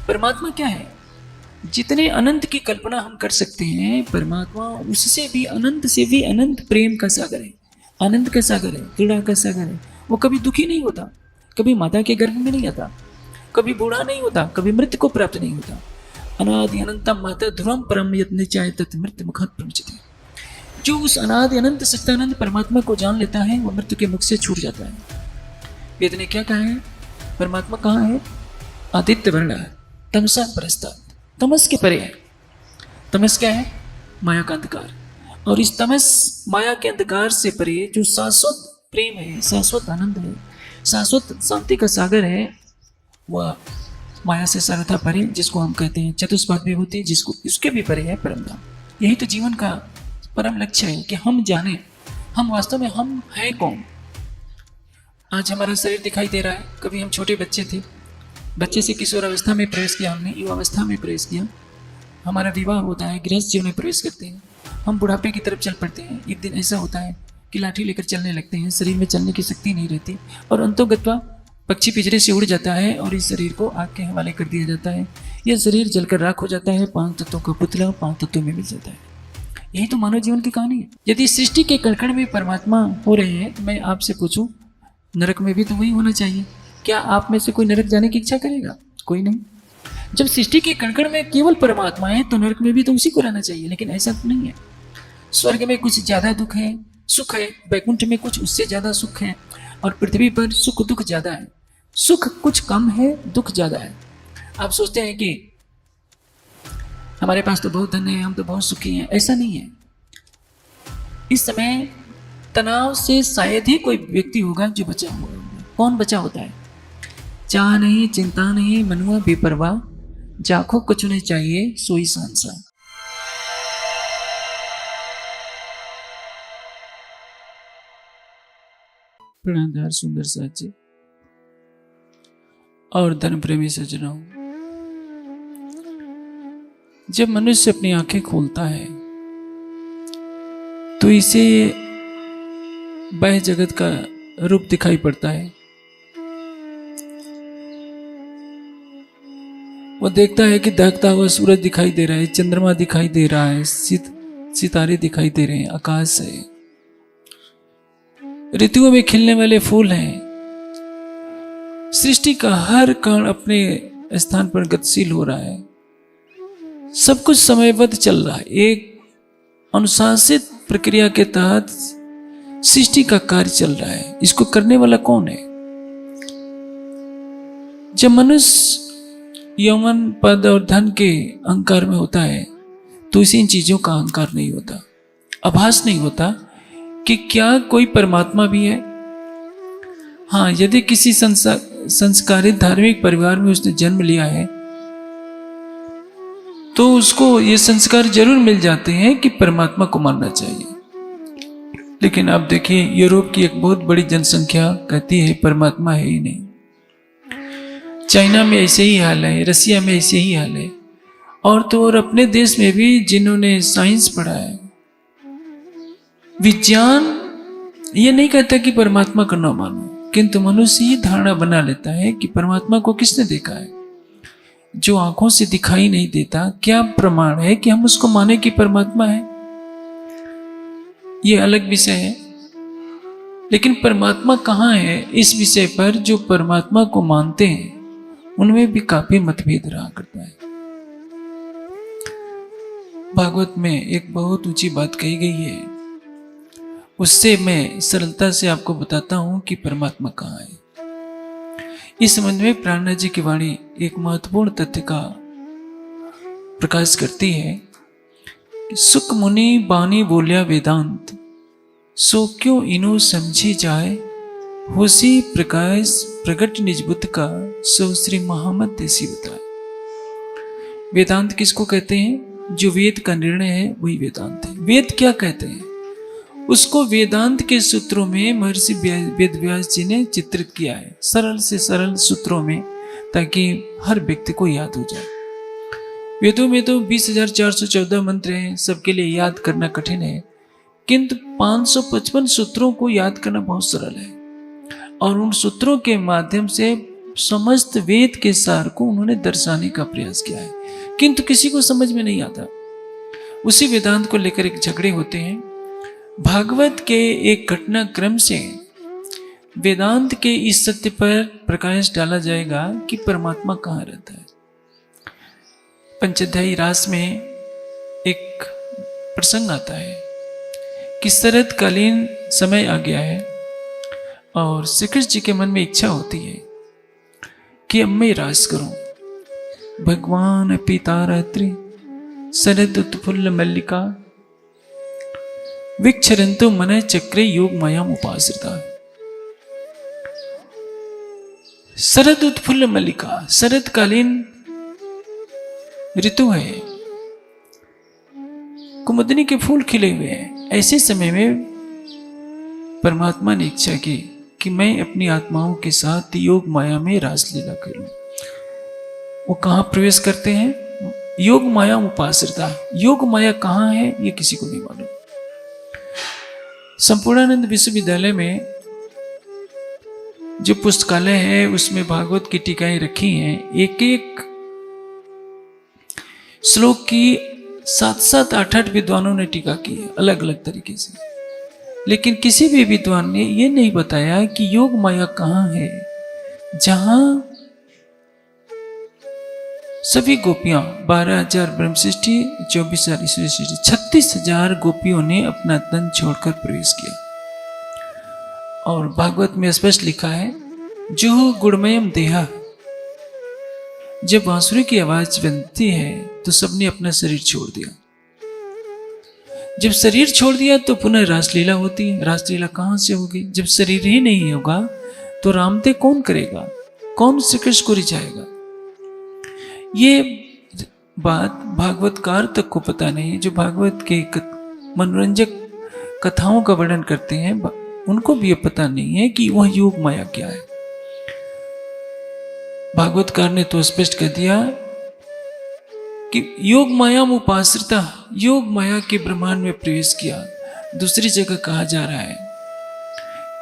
परमात्मा क्या है? जितने अनंत की कल्पना हम कर सकते हैं, परमात्मा उससे भी अनंत से भी अनंत प्रेम का सागर है, आनंद का सागर है, क्रीड़ा का सागर है। वो कभी दुखी नहीं होता, कभी माता के गर्भ में नहीं आता, कभी बूढ़ा नहीं होता, कभी मृत्यु को प्राप्त नहीं होता। अनादि अनंतम माता ध्रुवम परम यत् निचाय तत् मृत्यु मुखात् प्रमुच्यते। जो उस अनादि अनंत सच्चिदानंद परमात्मा को जान लेता है, वो मृत्यु के मुख से छूट जाता है। वेद ने क्या कहा है? परमात्मा कहाँ है? आदित्य वर्ण है, तमसा परस्तात्, तमस के परे है। तमस क्या है? माया का अंधकार। और इस तमस माया के अंधकार से परे जो शाश्वत प्रेम है, शाश्वत आनंद है, शाश्वत शांति का सागर है, वह माया से सर्वथा परे, जिसको हम कहते हैं चतुष्पाद विभूति, जिसको इसके भी परे है परम धाम। यही तो जीवन का परम लक्ष्य है कि हम जाने हम वास्तव में हम हैं कौन। आज हमारा शरीर दिखाई दे रहा है, कभी हम छोटे बच्चे थे, बच्चे से किशोर अवस्था में प्रवेश किया, हमने युवावस्था में प्रवेश किया, हमारा विवाह होता है, गृहस्थ जीवन में प्रवेश करते हैं, हम बुढ़ापे की तरफ चल पड़ते हैं। एक दिन ऐसा होता है कि लाठी लेकर चलने लगते हैं, शरीर में चलने की शक्ति नहीं रहती, और अंतोगत्वा पक्षी पिंजरे से उड़ जाता है और इस शरीर को आग के हवाले कर दिया जाता है। यह शरीर जलकर राख हो जाता है, 5 तत्वों का पुतला 5 तत्वों में मिल जाता है। यही तो मानव जीवन की कहानी है। यदि सृष्टि के कण में परमात्मा हो रहे हैं, तो मैं आपसे पूछूं, नरक में भी तो वही होना चाहिए। क्या आप में से कोई नरक जाने की इच्छा करेगा? कोई नहीं। जब सृष्टि के कण में केवल परमात्मा है, तो नरक में भी तो उसी को रहना चाहिए, लेकिन ऐसा तो नहीं है। स्वर्ग में कुछ ज्यादा दुख है, सुख है, वैकुंठ में कुछ उससे ज्यादा सुख है, और पृथ्वी पर सुख दुख ज्यादा है। सुख कुछ कम है, दुख ज्यादा है। आप सोचते हैं कि हमारे पास तो बहुत धन है, हम तो बहुत सुखी हैं, ऐसा नहीं है। इस समय तनाव से शायद ही कोई व्यक्ति होगा जो बचा हुआ होगा। कौन बचा होता है? चाह नहीं, चिंता नहीं, मनुआ बेपरवाह, जाखो कुछ नहीं चाहिए, सोई सांसा। प्राणधार सुंदर साचे और धन प्रेमी सज्जनों, जब मनुष्य अपनी आंखें खोलता है तो इसे बाह्य जगत का रूप दिखाई पड़ता है। वो देखता है कि दहकता हुआ सूरज दिखाई दे रहा है, चंद्रमा दिखाई दे रहा है, सितारे दिखाई दे रहे हैं, आकाश है, ऋतुओं में खिलने वाले फूल हैं। सृष्टि का हर कण अपने स्थान पर गतिशील हो रहा है, सब कुछ समयबद्ध चल रहा है। एक अनुशासित प्रक्रिया के तहत सृष्टि का कार्य चल रहा है। इसको करने वाला कौन है? जब मनुष्य यौवन, पद और धन के अहंकार में होता है, तो इसे इन चीजों का अहंकार नहीं होता, आभास नहीं होता कि क्या कोई परमात्मा भी है। हाँ, यदि किसी संस्कारित धार्मिक परिवार में उसने जन्म लिया है, तो उसको ये संस्कार जरूर मिल जाते हैं कि परमात्मा को मानना चाहिए। लेकिन आप देखिए, यूरोप की एक बहुत बड़ी जनसंख्या कहती है परमात्मा है ही नहीं। चाइना में ऐसे ही हाल है, रसिया में ऐसे ही हाल है, और तो और अपने देश में भी जिन्होंने साइंस पढ़ा है, विज्ञान ये नहीं कहता कि परमात्मा को न मानो, किंतु मनुष्य ये धारणा बना लेता है कि परमात्मा को किसने देखा है? जो आंखों से दिखाई नहीं देता, क्या प्रमाण है कि हम उसको माने कि परमात्मा है? ये अलग विषय है। लेकिन परमात्मा कहाँ है, इस विषय पर जो परमात्मा को मानते हैं उनमें भी काफी मतभेद रहा करता है। भागवत में एक बहुत ऊंची बात कही गई है, उससे मैं सरलता से आपको बताता हूं कि परमात्मा कहाँ है। इस संबंध में प्राणनाथ जी की वाणी एक महत्वपूर्ण तथ्य का प्रकाश करती है। सुख मुनि बानी बोलिया वेदांत, सो क्यों इनो समझी जाए, होसी प्रकाश प्रगट निज बुद्ध का, सो श्री मोहम्मद देसी बताए। वेदांत किसको कहते हैं? जो वेद का निर्णय है वही वेदांत है। वेद क्या कहते हैं उसको वेदांत के सूत्रों में महर्षि वेदव्यास जी ने चित्रित किया है, सरल से सरल सूत्रों में, ताकि हर व्यक्ति को याद हो जाए। वेदों में तो 20,414 मंत्र हैं, सबके लिए याद करना कठिन है, किंतु 555 सूत्रों को याद करना बहुत सरल है। और उन सूत्रों के माध्यम से समस्त वेद के सार को उन्होंने दर्शाने का प्रयास किया है, किंतु किसी को समझ में नहीं आता। उसी वेदांत को लेकर एक झगड़े होते हैं। भागवत के एक घटनाक्रम से वेदांत के इस सत्य पर प्रकाश डाला जाएगा कि परमात्मा कहाँ रहता है। पंचअध्यायी रास में एक प्रसंग आता है कि शरतकालीन समय आ गया है और श्री कृष्ण जी के मन में इच्छा होती है कि अब मैं रास करूं। भगवान पितारात्रि शरद उत्फुल्ल मल्लिका विक्षरंतो मन चक्रे योग माया उपाश्रिता। शरद उत्फुल्ल मल्लिका, शरदकालीन ऋतु है, कुमुदनी के फूल खिले हुए हैं। ऐसे समय में परमात्मा ने इच्छा की कि मैं अपनी आत्माओं के साथ योग माया में रासलीला करूं। वो कहाँ प्रवेश करते हैं? योग माया उपाश्रिता। योग माया कहाँ है ये किसी को नहीं मालूम। संपूर्णानंद विश्वविद्यालय में जो पुस्तकालय है उसमें भागवत की टीकाएं रखी हैं। एक एक श्लोक की 7-7, 8-8 विद्वानों ने टीका की है अलग अलग तरीके से, लेकिन किसी भी विद्वान ने यह नहीं बताया कि योग माया कहाँ है जहां सभी गोपियां 12,000 ब्रह्मशिष्टि, 24,000 ईश्वरी सृष्टि, 36,000 गोपियों ने अपना तन छोड़कर प्रवेश किया। और भागवत में स्पष्ट लिखा है, जो गुणमयम देहा, जब बांसुरी की आवाज बनती है तो सबने अपना शरीर छोड़ दिया। जब शरीर छोड़ दिया तो पुनः रासलीला होती है। रासलीला कहां से होगी? जब शरीर ही नहीं होगा तो रामदेव कौन करेगा? कौन श्री कृष्ण को रिझाएगा? ये बात भागवतकार तक को पता नहीं है। जो भागवत के मनोरंजक कथाओं का वर्णन करते हैं उनको भी ये पता नहीं है कि वह योग माया क्या है। भागवतकार ने तो स्पष्ट कर दिया कि योग माया उपाश्रिता, योग माया के ब्रह्मांड में प्रवेश किया। दूसरी जगह कहा जा रहा है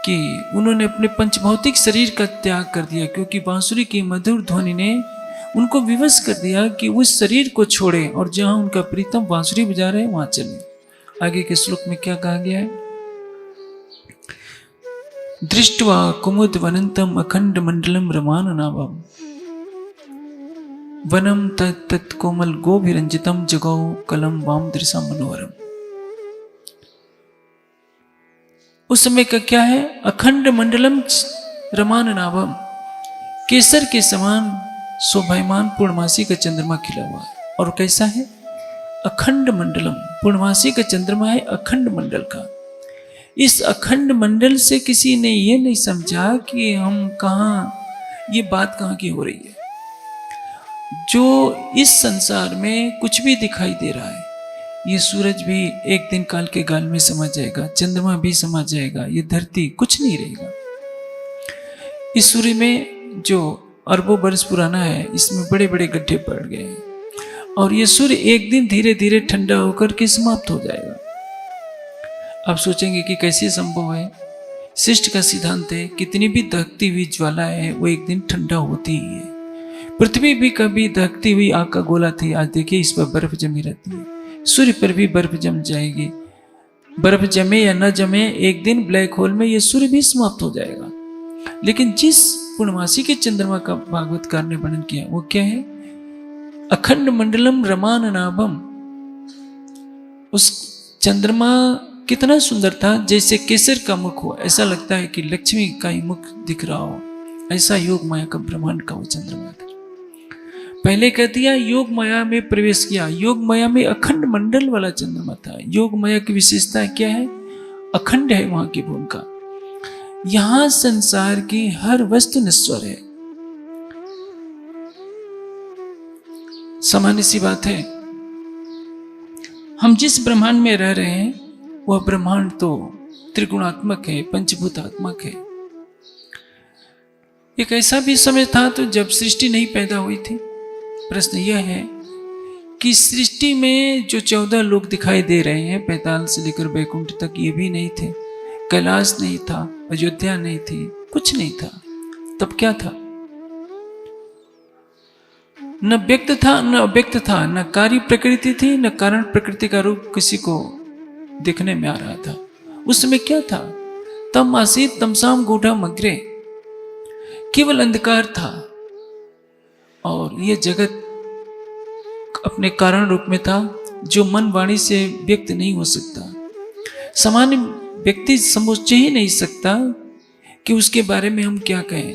कि उन्होंने अपने पंचभौतिक शरीर का त्याग कर दिया, क्योंकि बांसुरी की मधुर ध्वनि ने उनको विवश कर दिया कि उस शरीर को छोड़े और जहां उनका प्रीतम बांसुरी बजा रहे वहां चले। आगे के श्लोक में क्या कहा गया है? दृष्ट्वा कुमुद वनंतम अखंड मंडलम रमाननाभम वनम तत् कोमल गोभिरंजितम जगौ कलम वाम दृशा मनोहरम। उस समय का क्या है? अखंड मंडलम रमाननाभम, केसर के समान शोभायमान पूर्णमासी का चंद्रमा खिला हुआ है। और कैसा है? अखंड मंडलम, पूर्णमासी का चंद्रमा है अखंड मंडल का। इस अखंड मंडल से किसी ने यह नहीं समझा कि हम कहां, ये बात कहां की हो रही है। जो इस संसार में कुछ भी दिखाई दे रहा है, ये सूरज भी एक दिन काल के गाल में समा जाएगा, चंद्रमा भी समा जाएगा, ये धरती कुछ नहीं रहेगा। इस सूर्य में जो अरबों वर्ष पुराना है, इसमें बड़े बड़े गड्ढे पड़ गए हैं और ये सूर्य एक दिन धीरे धीरे ठंडा होकर के समाप्त हो जाएगा। आप सोचेंगे कि कैसे संभव है? सृष्टि का सिद्धांत है, कितनी भी दहकती हुई ज्वाला है वो एक दिन ठंडा होती ही है। पृथ्वी भी कभी दहकती हुई आग का गोला थी, आज देखिए इस पर बर्फ जमी रहती है। सूर्य पर भी बर्फ जम जाएगी। बर्फ जमे या न जमे, एक दिन ब्लैक होल में ये सूर्य भी समाप्त हो जाएगा। लेकिन जिस पूर्णमासी के चंद्रमा का भागवतकार ने वर्णन किया वो क्या है? अखंड मंडलम रमाननाभम। उस चंद्रमा कितना सुंदर था, जैसे केसर का मुख हो, ऐसा लगता है कि लक्ष्मी का ही मुख दिख रहा हो। ऐसा योग माया का ब्रह्मांड का वो चंद्रमा था। पहले कह दिया योग माया में प्रवेश किया। योग माया में अखंड मंडल वाला चंद्रमा था। योग माया की विशेषता क्या है? अखंड है वहां की भूमिका। यहां संसार की हर वस्तु नश्वर है। सामान्य सी बात है, हम जिस ब्रह्मांड में रह रहे हैं वह ब्रह्मांड तो त्रिगुणात्मक है, पंचभूतात्मक है। एक ऐसा भी समय था तो जब सृष्टि नहीं पैदा हुई थी। प्रश्न यह है कि सृष्टि में जो 14 लोग दिखाई दे रहे हैं, पैताल से लेकर बैकुंठ तक, ये भी नहीं थे। कैलाश नहीं था, अयोध्या नहीं थी, कुछ नहीं था। तब क्या था? न व्यक्त था न अव्यक्त था, न कार्य प्रकृति थी न कारण प्रकृति का रूप किसी को देखने में आ रहा था। उस समय क्या था? तम आसीत तमसाम गूढ़ा मग्रे, केवल अंधकार था और यह जगत अपने कारण रूप में था जो मन वाणी से व्यक्त नहीं हो सकता। सामान्य व्यक्ति समझ ही नहीं सकता कि उसके बारे में हम क्या कहें।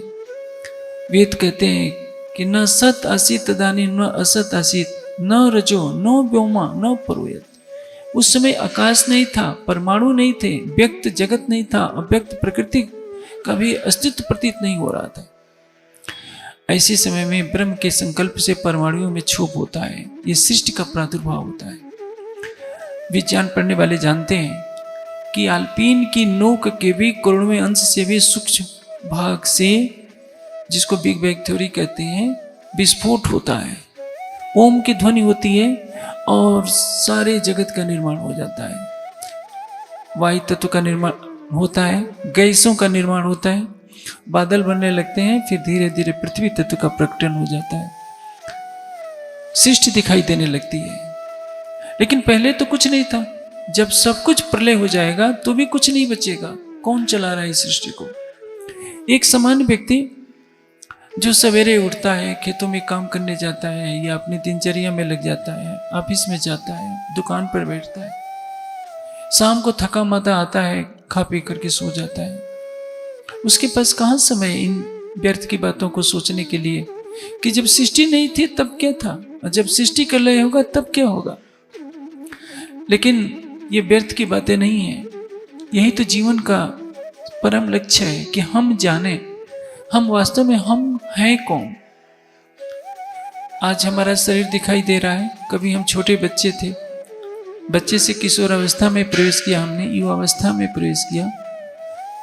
वेद कहते हैं कि न सत आसीत तदानी न असत आसीत, न रजो न व्योमा न परोयत। उस समय आकाश नहीं था, परमाणु नहीं थे, व्यक्त जगत नहीं था, अव्यक्त प्रकृति का भी अस्तित्व प्रतीत नहीं हो रहा था। ऐसे समय में ब्रह्म के संकल्प से परमाणुओं में क्षोभ होता है, ये सृष्टि का प्रादुर्भाव होता है। विज्ञान पढ़ने वाले जानते हैं कि आल्पीन की नोक के भी करोड़वें अंश से भी सूक्ष्म भाग से, जिसको बिग बैंग थ्योरी कहते हैं, विस्फोट होता है, ओम की ध्वनि होती है और सारे जगत का निर्माण हो जाता है। वायु तत्व का निर्माण होता है, गैसों का निर्माण होता है, बादल बनने लगते हैं, फिर धीरे धीरे पृथ्वी तत्व का प्रकटन हो जाता है, सृष्टि दिखाई देने लगती है। लेकिन पहले तो कुछ नहीं था। जब सब कुछ प्रलय हो जाएगा तो भी कुछ नहीं बचेगा। कौन चला रहा है इस सृष्टि को? एक सामान्य व्यक्ति जो सवेरे उठता है, खेतों में काम करने जाता है या अपनी दिनचर्या में लग जाता है, ऑफिस में जाता है, दुकान पर बैठता है, शाम को थका माता आता है, खा पी करके सो जाता है। उसके पास कहाँ समय इन व्यर्थ की बातों को सोचने के लिए कि जब सृष्टि नहीं थी तब क्या था, और जब सृष्टि कर लय होगा तब क्या होगा। लेकिन ये व्यर्थ की बातें नहीं है। यही तो जीवन का परम लक्ष्य है कि हम जाने हम वास्तव में हम हैं कौन। आज हमारा शरीर दिखाई दे रहा है, कभी हम छोटे बच्चे थे, बच्चे से किशोर अवस्था में प्रवेश किया, हमने युवा अवस्था में प्रवेश किया,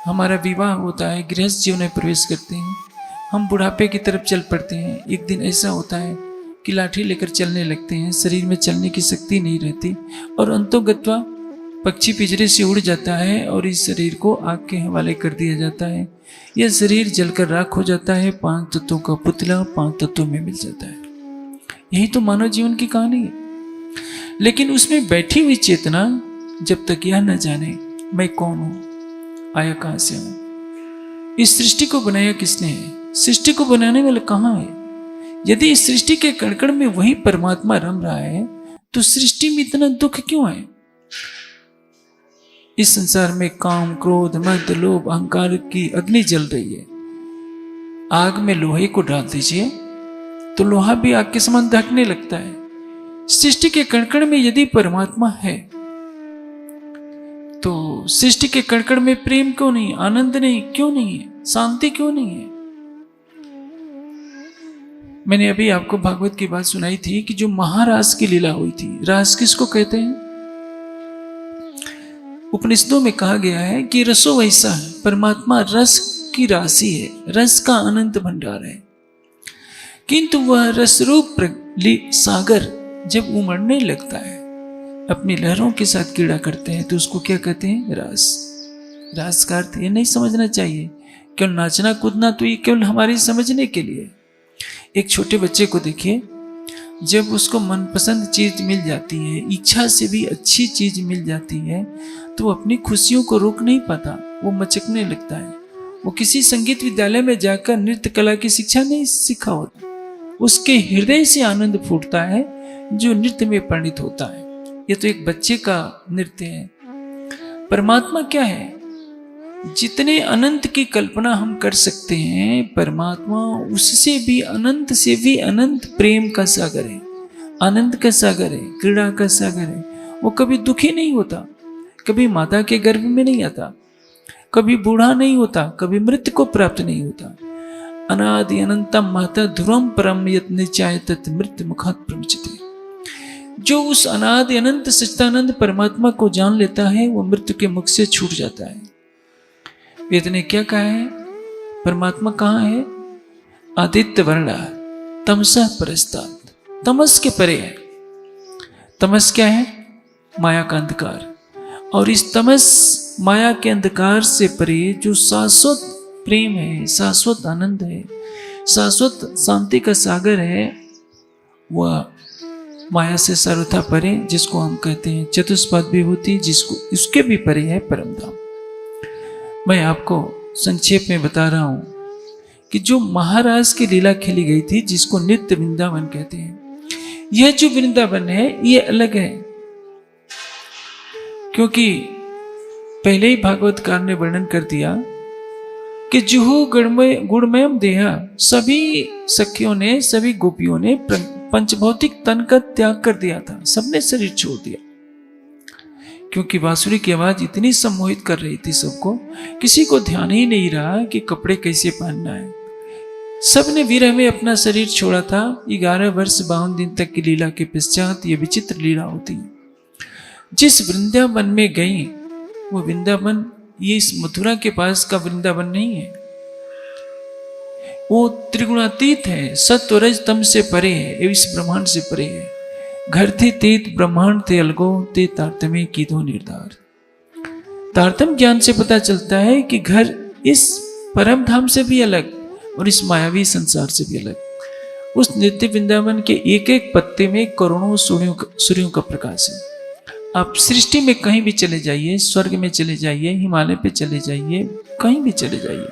हमारा विवाह होता है, गृहस्थ जीवन में प्रवेश करते हैं, हम बुढ़ापे की तरफ चल पड़ते हैं। एक दिन ऐसा होता है कि लाठी लेकर चलने लगते हैं, शरीर में चलने की शक्ति नहीं रहती और अंतोगत्वा पक्षी पिंजरे से उड़ जाता है और इस शरीर को आग के हवाले कर दिया जाता है। यह शरीर जलकर राख हो जाता है, 5 तत्वों का पुतला 5 तत्वों में मिल जाता है। यही तो मानव जीवन की कहानी है। लेकिन उसमें बैठी हुई चेतना जब तक यह न जाने मैं कौन हूं, आया कहां से हूं, इस सृष्टि को बनाया किसने है, सृष्टि को बनाने वाला कहां है। यदि इस सृष्टि के कण-कण में वही परमात्मा रम रहा है तो सृष्टि में इतना दुख क्यों है। इस संसार में काम, क्रोध, मद, लोभ, अहंकार की अग्नि जल रही है। आग में लोहे को डाल दीजिए तो लोहा भी आग के समान दहकने लगता है। सृष्टि के कण-कण में यदि परमात्मा है तो सृष्टि के कण-कण में प्रेम क्यों नहीं, आनंद नहीं, क्यों नहीं है, शांति क्यों नहीं है। मैंने अभी आपको भागवत की बात सुनाई थी कि जो महारास की लीला हुई थी। रास किसको कहते हैं? उपनिषदों में कहा गया है कि रसो वैसा है, परमात्मा रस की राशि है, रस का अनंत भंडार है। किंतु वह रसरूप सागर जब उमड़ने लगता है, अपनी लहरों के साथ क्रीड़ा करते हैं, तो उसको क्या कहते हैं? रास। रास का अर्थ ये नहीं समझना चाहिए केवल नाचना कूदना, तो ये केवल हमारी समझने के लिए। एक छोटे बच्चे को देखिए, जब उसको मनपसंद चीज मिल जाती है, इच्छा से भी अच्छी चीज मिल जाती है, तो वो अपनी खुशियों को रोक नहीं पाता, वो मचकने लगता है। वो किसी संगीत विद्यालय में जाकर नृत्य कला की शिक्षा नहीं सीखा होता, उसके हृदय से आनंद फूटता है जो नृत्य में परिणित होता है। ये तो एक बच्चे का नृत्य है। परमात्मा क्या है? जितने अनंत की कल्पना हम कर सकते हैं, परमात्मा उससे भी अनंत से भी अनंत प्रेम का सागर है, आनंद का सागर है, क्रीड़ा का सागर है। वो कभी दुखी नहीं होता, कभी माता के गर्भ में नहीं आता, कभी बूढ़ा नहीं होता, कभी मृत्यु को प्राप्त नहीं होता। अनादि अनंतम माता ध्रुवम परम यत् निचाय तत् मृत्यु मुखात् प्रमुच्यते। जो उस अनादि अनंत सच्चिदानंद परमात्मा को जान लेता है, वो मृत्यु के मुख से छूट जाता है। वेद ने क्या कहा है? परमात्मा कहाँ है? आदित्य वर्णा तमसा परस्तात्, तमस के परे है। तमस क्या है? माया का अंधकार। और इस तमस माया के अंधकार से परे जो शाश्वत प्रेम है, शाश्वत आनंद है, शाश्वत शांति का सागर है, वह माया से सर्वथा परे, जिसको हम कहते हैं चतुष्पाद विभूति, जिसको इसके भी परे है परम धाम। मैं आपको संक्षेप में बता रहा हूं कि जो महाराज की लीला खेली गई थी, जिसको नित्य वृंदावन कहते हैं, यह जो वृंदावन है ये अलग है। क्योंकि पहले ही भागवतकार ने वर्णन कर दिया कि जुहू गुणमयम देहा, सभी सखियों ने, सभी गोपियों ने पंचभौतिक तन का त्याग कर दिया था, सबने शरीर छोड़ दिया। क्योंकि बांसुरी की आवाज इतनी सम्मोहित कर रही थी सबको, किसी को ध्यान ही नहीं रहा कि कपड़े कैसे पहनना है। सबने विरह में अपना शरीर छोड़ा था। 11 वर्ष 52 दिन तक की लीला के पश्चात ये विचित्र लीला होती है। जिस वृंदावन में गई, वो वृंदावन ये इस मथुरा के पास का वृंदावन नहीं है, वो त्रिगुणातीत है, सत्व रज तम से परे है, इस ब्रह्मांड से परे है। घर थे तीत ब्रह्मांड थे अलगो, ते तारतम्य की दो निर्धार। तारतम्य ज्ञान से पता चलता है कि घर इस परम धाम से भी अलग और इस मायावी संसार से भी अलग। उस नित्य वृंदावन के एक एक पत्ते में करोड़ों सूर्यों का प्रकाश है। आप सृष्टि में कहीं भी चले जाइए, स्वर्ग में चले जाइए, हिमालय पे चले जाइए, कहीं भी चले जाइए,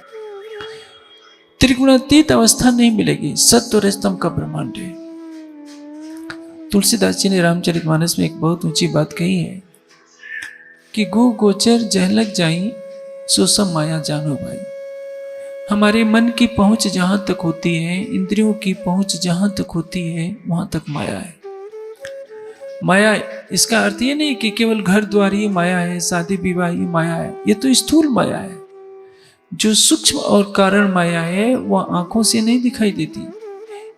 त्रिगुणातीत अवस्था नहीं मिलेगी। सत्व रजतम का ब्रह्मांड है। तुलसीदास जी ने रामचरितमानस में एक बहुत ऊंची बात कही है कि गो गोचर जहलक जाई, सो सब माया जानो भाई। हमारे मन की पहुंच जहां तक होती है, इंद्रियों की पहुंच जहां तक होती है, वहां तक माया है। माया इसका अर्थ ये नहीं कि केवल घर द्वार ही माया है, शादी विवाह ही माया है। ये तो स्थूल माया है। जो सूक्ष्म और कारण माया है वह आंखों से नहीं दिखाई देती।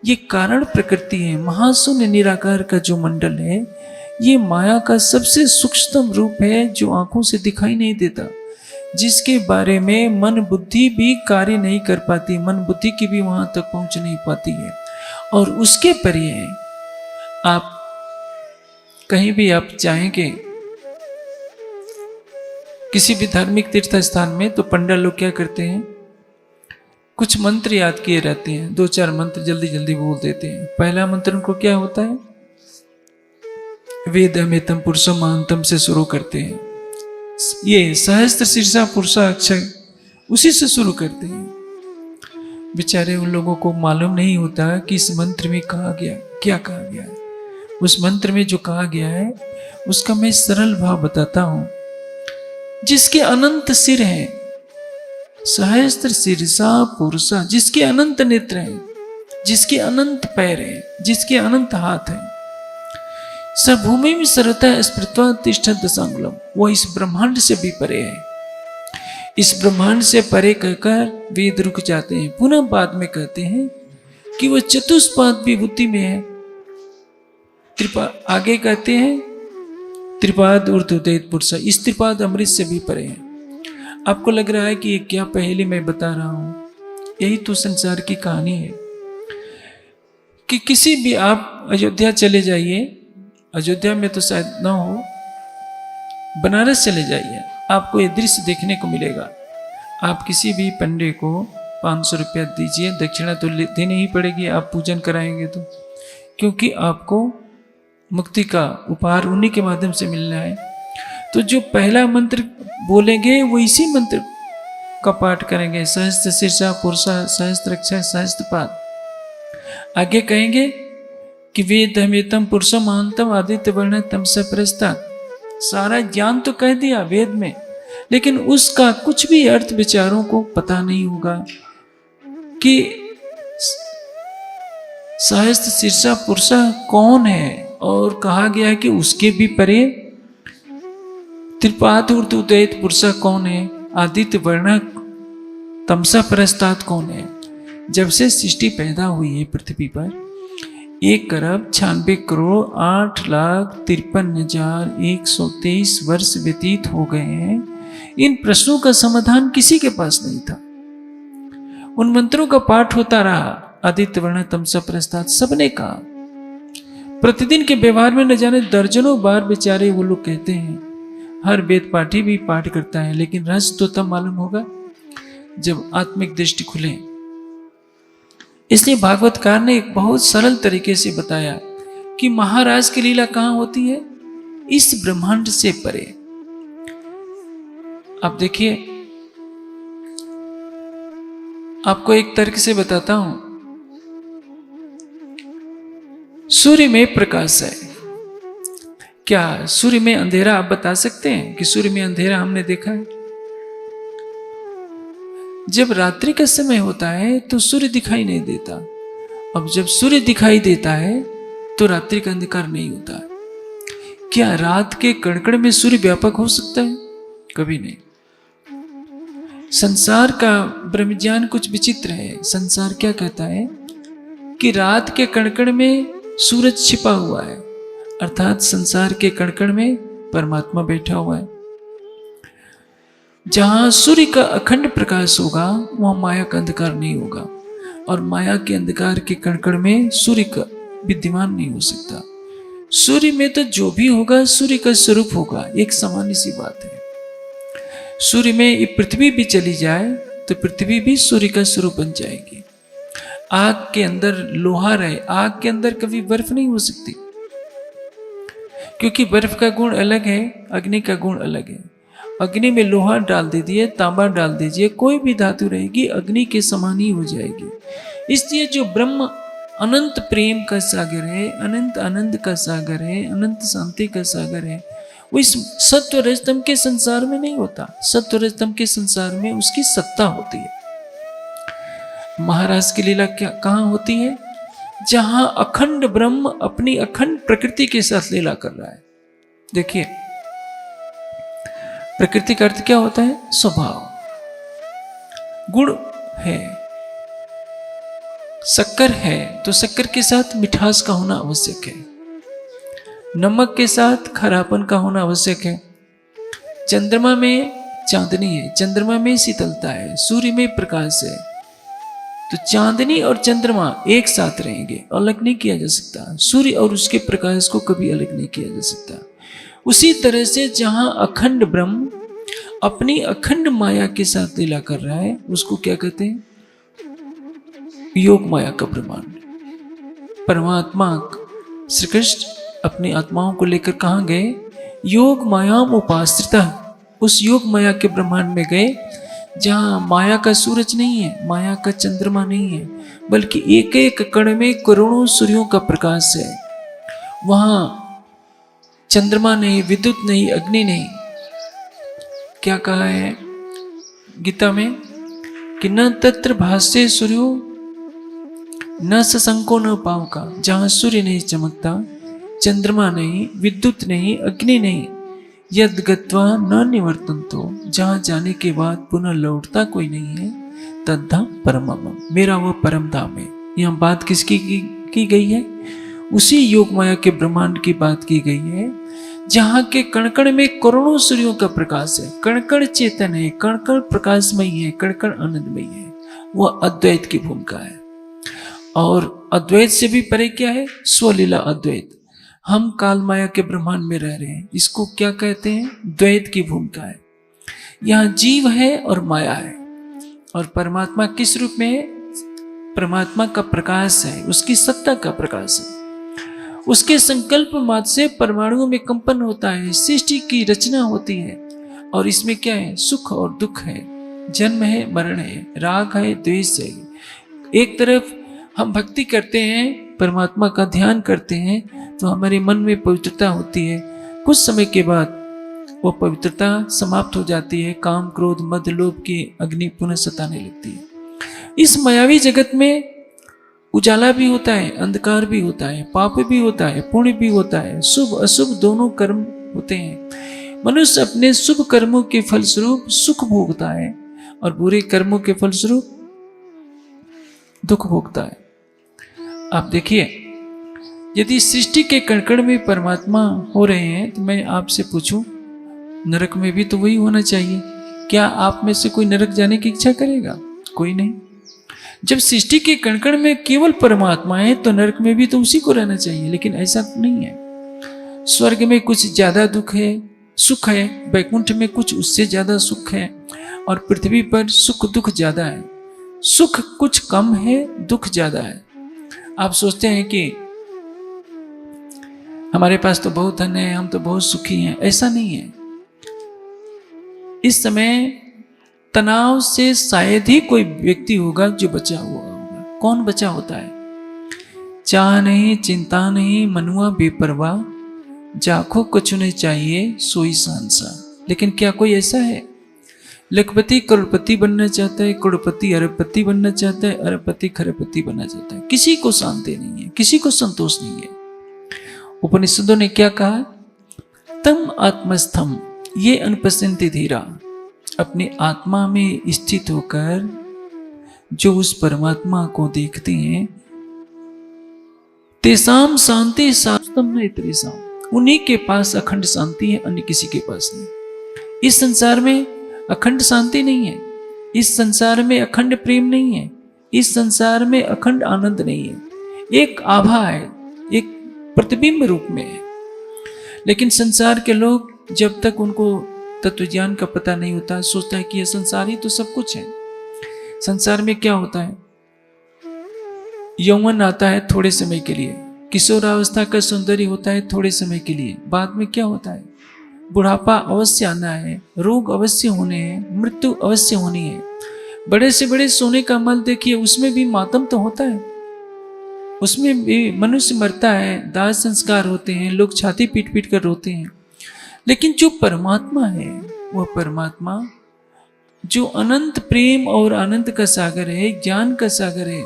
ये कारण प्रकृति है। महाशून्य निराकार का जो मंडल है, ये माया का सबसे सूक्ष्मतम रूप है, जो आंखों से दिखाई नहीं देता, जिसके बारे में मन बुद्धि भी कार्य नहीं कर पाती, मन बुद्धि की भी वहां तक पहुंच नहीं पाती है। और उसके परे है। आप कहीं भी आप चाहेंगे, किसी भी धार्मिक तीर्थ स्थान में, तो पंडित लोग क्या करते हैं, कुछ मंत्र याद किए रहते हैं, 2-4 मंत्र जल्दी जल्दी बोल देते हैं। पहला मंत्र उनको क्या होता है, वेदमेतम पुरुषम महांतम से शुरू करते हैं। ये सहस्त्र शीर्षा पुरुषा अक्षय, उसी से शुरू करते हैं। बेचारे उन लोगों को मालूम नहीं होता कि इस मंत्र में कहा गया क्या कहा गया है। उस मंत्र में जो कहा गया है उसका मैं सरल भाव बताता हूं। जिसके अनंत सिर हैं, सहस्त्र शीर्षा पुरुषा, जिसके अनंत नेत्र हैं, जिसके अनंत पैर हैं, जिसके अनंत हाथ हैं, स भूमि में सर्वतः स्मृत्वा तिष्ठत् दशांगुलम, वो इस ब्रह्मांड से भी परे है। इस ब्रह्मांड से परे कहकर वेद रुक जाते हैं। पुनः बाद में कहते हैं कि वह चतुष्पाद विभूति में है। आगे कहते हैं त्रिपाद ऊर्ध्वोदयित पुरुष, इस त्रिपाद अमृत से भी परे हैं। आपको लग रहा है कि ये क्या पहेली मैं बता रहा हूं? यही तो संसार की कहानी है कि किसी भी आप अयोध्या चले जाइए, अयोध्या में तो शायद ना हो, बनारस चले जाइए, आपको ये दृश्य देखने को मिलेगा। आप किसी भी पंडे को 500 रुपया दीजिए, दक्षिणा तो देनी ही पड़ेगी, आप पूजन कराएंगे तो, क्योंकि आपको मुक्ति का उपहार उन्हीं के माध्यम से मिलना है। तो जो पहला मंत्र बोलेंगे वो इसी मंत्र का पाठ करेंगे, सहस्त्र शीर्षा पुरुषा सहस्त्र अक्षय सहस्त्र पाद। आगे कहेंगे कि वेदमेतम पुरुषम महांतम आदित्य वर्ण तमसा परस्तात्। सारा ज्ञान तो कह दिया वेद में, लेकिन उसका कुछ भी अर्थ विचारों को पता नहीं होगा कि सहस्त्र शीर्षा पुरुषा कौन है। और कहा गया है कि उसके भी परे त्रिपाद ऊर्ध्वोदयित पुरुषा कौन है, आदित्य वर्ण तमसा परस्तात् कौन है। जब से सृष्टि पैदा हुई है पृथ्वी पर 1,96,08,53,123 वर्ष व्यतीत हो गए हैं। इन प्रश्नों का समाधान किसी के पास नहीं था। उन मंत्रों का पाठ होता रहा, आदित्य वर्ण तमसा परस्तात् सबने कहा। प्रतिदिन के व्यवहार में न जाने दर्जनों बार बेचारे वो लोग कहते हैं। हर वेद पाठी भी पाठ करता है, लेकिन रहस्य तो तब मालूम होगा जब आत्मिक दृष्टि खुले। इसलिए भागवतकार ने एक बहुत सरल तरीके से बताया कि महाराज की लीला कहां होती है? इस ब्रह्मांड से परे। आप देखिए, आपको एक तर्क से बताता हूं। सूर्य में प्रकाश है, क्या सूर्य में अंधेरा आप बता सकते हैं कि सूर्य में अंधेरा हमने देखा है? जब रात्रि का समय होता है तो सूर्य दिखाई नहीं देता। अब जब सूर्य दिखाई देता है तो रात्रि का अंधकार नहीं होता। क्या रात के कण में सूर्य व्यापक हो सकता है? कभी नहीं। संसार का ब्रह्म ज्ञान कुछ विचित्र है। संसार क्या कहता है कि रात के कण में सूरज छिपा हुआ है, अर्थात संसार के कण में परमात्मा बैठा हुआ है। जहां सूर्य का अखंड प्रकाश होगा वहां माया का अंधकार नहीं होगा, और माया के अंधकार के कण में सूर्य का विद्यमान नहीं हो सकता। सूर्य में तो जो भी होगा सूर्य का स्वरूप होगा, एक सामान्य सी बात है। सूर्य में ये पृथ्वी भी चली जाए तो पृथ्वी भी सूर्य का स्वरूप बन जाएगी। आग के अंदर लोहा रहे, आग के अंदर कभी बर्फ नहीं हो सकती, क्योंकि बर्फ का गुण अलग है, अग्नि का गुण अलग है। अग्नि में लोहा डाल दीजिए, तांबा डाल दीजिए, कोई भी धातु रहेगी अग्नि के समान ही हो जाएगी। इसलिए जो ब्रह्म अनंत प्रेम का सागर है, अनंत आनंद का सागर है, अनंत शांति का सागर है, वो इस सत्व रजतम के संसार में नहीं होता। सत्व रजतम के संसार में उसकी सत्ता होती है। महाराज की लीला क्या कहां होती है? जहां अखंड ब्रह्म अपनी अखंड प्रकृति के साथ लीला कर रहा है। देखिए, प्रकृति का अर्थ क्या होता है? स्वभाव, गुण है। शक्कर है तो शक्कर के साथ मिठास का होना आवश्यक है, नमक के साथ खरापन का होना आवश्यक है। चंद्रमा में चांदनी है, चंद्रमा में शीतलता है, सूर्य में प्रकाश है, तो चांदनी और चंद्रमा एक साथ रहेंगे, अलग नहीं किया जा सकता। सूर्य और उसके प्रकाश को कभी अलग नहीं किया जा सकता। उसी तरह से जहां अखंड ब्रह्म अपनी अखंड माया के साथ लीला कर रहा है, उसको क्या कहते हैं? योग माया का ब्रह्मांड। परमात्मा श्री कृष्ण अपनी आत्माओं को लेकर कहां गए? योग मायाम उपाश्रिता, उस योग माया के ब्रह्मांड में गए, जहां माया का सूरज नहीं है, माया का चंद्रमा नहीं है, बल्कि एक एक कण में करोड़ों सूर्यों का प्रकाश है। वहां चंद्रमा नहीं, विद्युत नहीं, अग्नि नहीं। क्या कहा है गीता में कि न तत्र भाष्य सूर्यो न सशंको न पावका। जहां सूर्य नहीं चमकता, चंद्रमा नहीं, विद्युत नहीं, अग्नि नहीं, यद गत्वा न निवर्तन्तो, जहां जाने के बाद पुनः लौटता कोई नहीं है, तद्धाम परमम, मेरा वह परम धाम है। यहां बात किसकी की गई है? उसी योग माया के ब्रह्मांड की बात की गई है, जहां के कण में करोड़ों सूर्यों का प्रकाश है। कण चेतन है, कण प्रकाशमयी है, कण आनंदमयी है। वह अद्वैत की भूमिका है। और अद्वैत से भी परे क्या है? स्वलीला अद्वैत। हम काल माया के ब्रह्मांड में रह रहे हैं, इसको क्या कहते हैं? द्वैत की भूमिका है। यहाँ जीव है और माया है, और परमात्मा किस रूप में है? परमात्मा का प्रकाश है, उसकी सत्ता का प्रकाश है। उसके संकल्प मात्र से परमाणुओं में कंपन होता है, सृष्टि की रचना होती है। और इसमें क्या है? सुख और दुख है, जन्म है, मरण है, राग है, द्वेष है। एक तरफ हम भक्ति करते हैं, परमात्मा का ध्यान करते हैं, तो हमारे मन में पवित्रता होती है। कुछ समय के बाद वो पवित्रता समाप्त हो जाती है, काम क्रोध मद लोभ की अग्नि पुनः सताने लगती है। इस मायावी जगत में उजाला भी होता है, अंधकार भी होता है, पाप भी होता है, पुण्य भी होता है, शुभ अशुभ दोनों कर्म होते हैं। मनुष्य अपने शुभ कर्मों के फलस्वरूप सुख भोगता है, और बुरे कर्मों के फलस्वरूप दुख भोगता है। आप देखिए, यदि सृष्टि के कण में परमात्मा हो रहे हैं, तो मैं आपसे पूछूं, नरक में भी तो वही होना चाहिए। क्या आप में से कोई नरक जाने की इच्छा करेगा? कोई नहीं। जब सृष्टि के कण में केवल परमात्मा है, तो नरक में भी तो उसी को रहना चाहिए, लेकिन ऐसा नहीं है। स्वर्ग में कुछ ज्यादा दुख है, सुख है, वैकुंठ में कुछ उससे ज्यादा सुख है, और पृथ्वी पर सुख दुख ज्यादा है। सुख कुछ कम है, दुख ज्यादा है। आप सोचते हैं कि हमारे पास तो बहुत धन है, हम तो बहुत सुखी हैं, ऐसा नहीं है। इस समय तनाव से शायद ही कोई व्यक्ति होगा जो बचा हुआ होगा। कौन बचा होता है? चाह नहीं, चिंता नहीं, मनुआ बेपरवाह, जाखो कुछ नहीं चाहिए सोई सांसा। लेकिन क्या कोई ऐसा है? लखपति करोड़पति बनना चाहता है, करोड़पति अरबपति बनना चाहता है, अरबपति खरबपति बनना चाहता है। किसी को शांति नहीं है, किसी को संतोष नहीं है। उपनिषदों ने क्या कहा? तम आत्मस्थम ये अनुपस्थिति धीरा, अपनी आत्मा में स्थित होकर जो उस परमात्मा को देखते हैं, तेसाम शांति शास्त्रम न इतरेसाम, उन्हीं के पास अखंड शांति है, अन्य किसी के पास नहीं। इस संसार में अखंड शांति नहीं है, इस संसार में अखंड प्रेम नहीं है, इस संसार में अखंड आनंद नहीं है। एक आभा है, एक प्रतिबिंब रूप में है। लेकिन संसार के लोग जब तक उनको तत्व ज्ञान का पता नहीं होता, सोचता है कि यह संसार ही तो सब कुछ है। संसार में क्या होता है? यौवन आता है थोड़े समय के लिए, किशोरावस्था का सौंदर्य होता है थोड़े समय के लिए, बाद में क्या होता है? बुढ़ापा अवश्य आना है, रोग अवश्य होने हैं, मृत्यु अवश्य होनी है। बड़े से बड़े सोने का महल देखिए, उसमें भी मातम तो होता है, उसमें भी मनुष्य मरता है, दाह संस्कार होते हैं, लोग छाती पीट पीट कर रोते हैं। लेकिन जो परमात्मा है, वह परमात्मा जो अनंत प्रेम और आनंद का सागर है, ज्ञान का सागर है,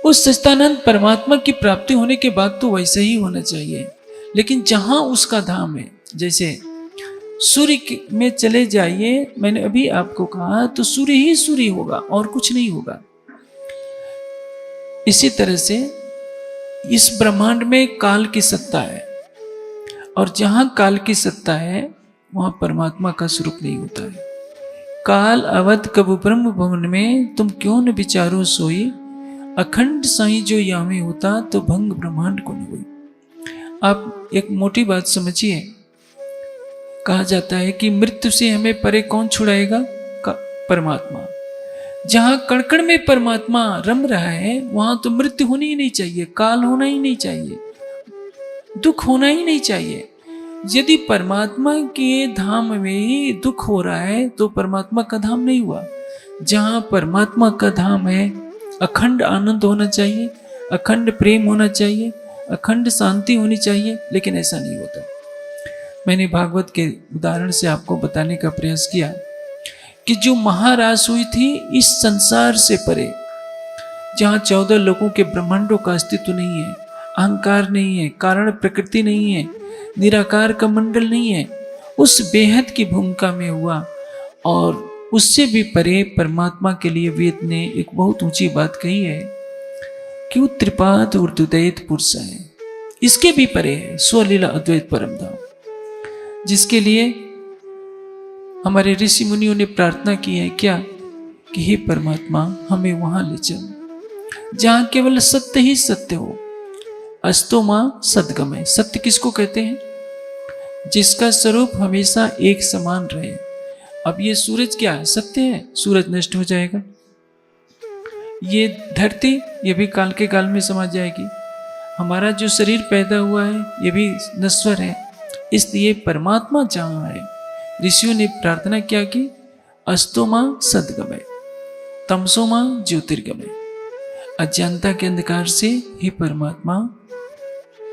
उस सच्चिदानंद परमात्मा की प्राप्ति होने के बाद तो वैसे ही होना चाहिए। लेकिन जहां उसका धाम है, जैसे सूर्य में चले जाइए, मैंने अभी आपको कहा, तो सूर्य ही सूर्य होगा और कुछ नहीं होगा। इसी तरह से इस ब्रह्मांड में काल की सत्ता है, और जहां काल की सत्ता है वहां परमात्मा का स्वरूप नहीं होता है। काल अवध कबु ब्रह्म भवन में तुम क्यों न विचारो सोई, अखंड साई जो यामी होता तो भंग ब्रह्मांड को न हुई। आप एक मोटी बात समझिए, कहा जाता है कि मृत्यु से हमें परे कौन छुड़ाएगा? परमात्मा। जहां कण में परमात्मा रम रहा है, वहां तो मृत्यु होनी ही नहीं चाहिए, काल होना ही नहीं चाहिए, दुख होना ही नहीं चाहिए। यदि परमात्मा के धाम में ही दुख हो रहा है तो परमात्मा का धाम नहीं हुआ। जहां परमात्मा का धाम है, अखंड आनंद होना चाहिए, अखंड प्रेम होना चाहिए, अखंड शांति होनी चाहिए, लेकिन ऐसा नहीं होता। मैंने भागवत के उदाहरण से आपको बताने का प्रयास किया कि जो महारास हुई थी इस संसार से परे, जहां 14 लोगों के ब्रह्मांडों का अस्तित्व नहीं है, अहंकार नहीं है, कारण प्रकृति नहीं है, निराकार का मंडल नहीं है, उस बेहद की भूमिका में हुआ। और उससे भी परे परमात्मा के लिए वेद ने एक बहुत ऊंची बात कही है कि वो त्रिपाद ऊर्ध्वदैत पुरुष है, इसके भी परे है स्वलीला अद्वैत परम धाम, जिसके लिए हमारे ऋषि मुनियों ने प्रार्थना की है क्या? कि हे परमात्मा, हमें वहां ले चल जहां केवल सत्य ही सत्य हो। अस्तो मां सदगमय। सत्य किसको कहते हैं? जिसका स्वरूप हमेशा एक समान रहे। अब ये सूरज क्या है? सत्य है, सूरज नष्ट हो जाएगा। ये धरती, ये भी काल के काल में समा जाएगी। हमारा जो शरीर पैदा हुआ है, ये भी नश्वर है। इसलिए परमात्मा जहां है, ऋषियों ने प्रार्थना क्या की? अस्तो मां सदगमय, तमसो मां ज्योतिर्गमय। अज्ञानता के अंधकार से हे परमात्मा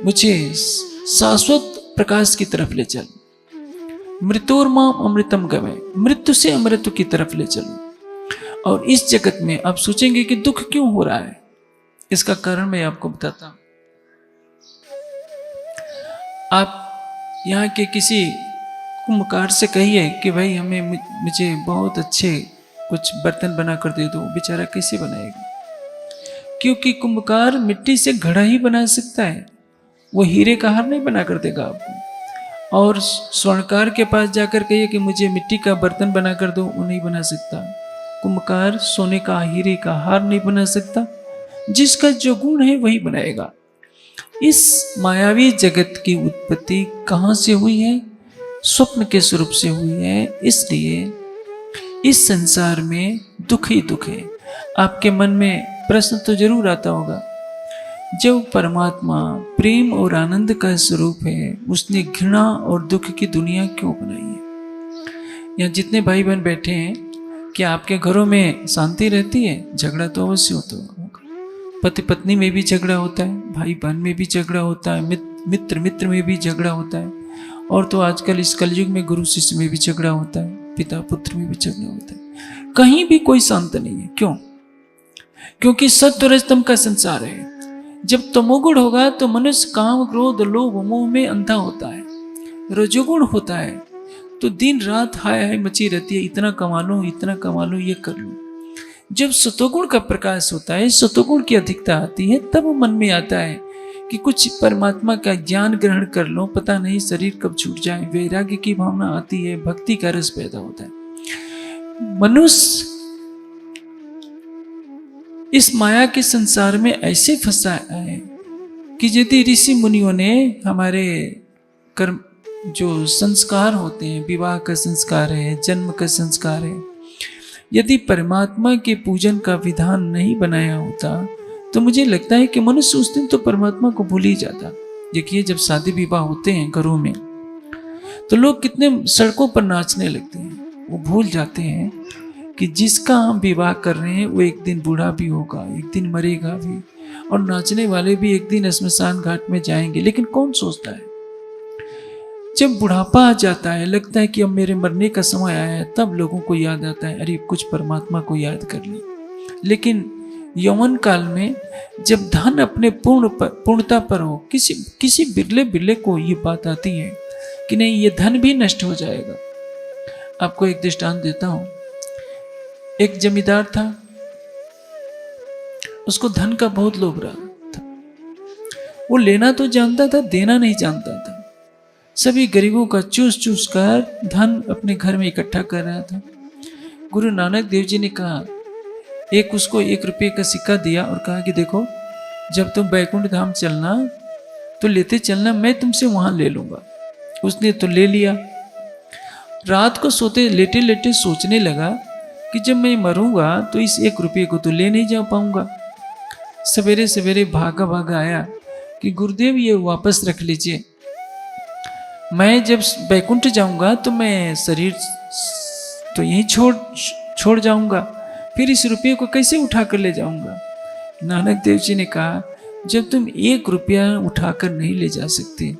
मुझे शाश्वत प्रकाश की तरफ ले चल। मृत्योर्मां अमृतम गमय, मृत्यु से अमृत की तरफ ले चलो। और इस जगत में आप सोचेंगे कि दुख क्यों हो रहा है, इसका कारण मैं आपको बताता हूं। आप यहाँ के किसी कुंभकार से कहिए कि भाई हमें मुझे बहुत अच्छे कुछ बर्तन बना कर दे दो, बेचारा कैसे बनाएगा? क्योंकि कुंभकार मिट्टी से घड़ा ही बना सकता है, वो हीरे का हार नहीं बना कर देगा आपको। और स्वर्णकार के पास जाकर कहिए कि मुझे मिट्टी का बर्तन बना कर दो, वो नहीं बना सकता। कुंभकार सोने का हीरे का हार नहीं बना सकता, जिसका जो गुण है वही बनाएगा। इस मायावी जगत की उत्पत्ति कहाँ से हुई है? स्वप्न के स्वरूप से हुई है। इसलिए इस संसार में दुख ही दुख है। आपके मन में प्रश्न तो जरूर आता होगा, जब परमात्मा प्रेम और आनंद का स्वरूप है, उसने घृणा और दुख की दुनिया क्यों बनाई है? यहाँ जितने भाई बहन बैठे हैं, क्या आपके घरों में शांति रहती है? झगड़ा तो अवश्य होता होगा। पति पत्नी में भी झगड़ा होता है, भाई बहन में भी झगड़ा होता है, मित्र मित्र में भी झगड़ा होता है, और तो आजकल इस कलयुग में गुरु शिष्य में भी झगड़ा होता है, पिता पुत्र में भी झगड़ा होता है। कहीं भी कोई शांत नहीं है। क्यों? क्योंकि सत्व रजतम का संसार है। जब तमोगुण होगा तो मनुष्य काम क्रोध लोभ मोह में अंधा होता है। रजोगुण होता है तो दिन रात हाय हाय मची रहती है, इतना कमा लो, ये कर लो। जब सतोगुण का प्रकाश होता है, सतोगुण की अधिकता आती है, तब मन में आता है कि कुछ परमात्मा का ज्ञान ग्रहण कर लो, पता नहीं शरीर कब छूट जाए। वैराग्य की भावना आती है, भक्ति का रस पैदा होता है। मनुष्य इस माया के संसार में ऐसे फंसा है कि यदि ऋषि मुनियों ने हमारे कर्म जो संस्कार होते हैं, विवाह का संस्कार है, जन्म का संस्कार है, यदि परमात्मा के पूजन का विधान नहीं बनाया होता तो मुझे लगता है कि मनुष्य उस दिन तो परमात्मा को भूल ही जाता। देखिए, जब शादी विवाह होते हैं घरों में तो लोग कितने सड़कों पर नाचने लगते हैं। वो भूल जाते हैं कि जिसका हम विवाह कर रहे हैं वो एक दिन बूढ़ा भी होगा, एक दिन मरेगा भी, और नाचने वाले भी एक दिन श्मशान घाट में जाएंगे। लेकिन कौन सोचता है? जब बुढ़ापा आ जाता है, लगता है कि अब मेरे मरने का समय आया है, तब लोगों को याद आता है, अरे कुछ परमात्मा को याद कर ले। लेकिन यौवन काल में जब धन अपने पूर्णता पर हो, किसी बिरले बिरले को ये बात आती है कि नहीं, ये धन भी नष्ट हो जाएगा। आपको एक दृष्टांत देता हूं। एक जमींदार था, उसको धन का बहुत लोभ रहा था। वो लेना तो जानता था, देना नहीं जानता था। सभी गरीबों का चूस चूस कर धन अपने घर में इकट्ठा कर रहा था। गुरु नानक देव जी ने कहा, उसको 1 रुपये का सिक्का दिया और कहा कि देखो, जब तुम बैकुंठ धाम चलना तो लेते चलना, मैं तुमसे वहां ले लूंगा। उसने तो ले लिया। रात को सोते लेटे लेटे सोचने लगा कि जब मैं मरूंगा तो इस 1 रुपये को तो ले नहीं जा पाऊंगा। सवेरे सवेरे भागा भागा आया कि गुरुदेव, ये वापस रख लीजिए, मैं जब बैकुंठ जाऊंगा तो मैं शरीर तो यहीं छोड़ जाऊंगा, फिर इस रुपये को कैसे उठा कर ले जाऊंगा। नानक देव जी ने कहा, जब तुम 1 रुपया उठाकर नहीं ले जा सकते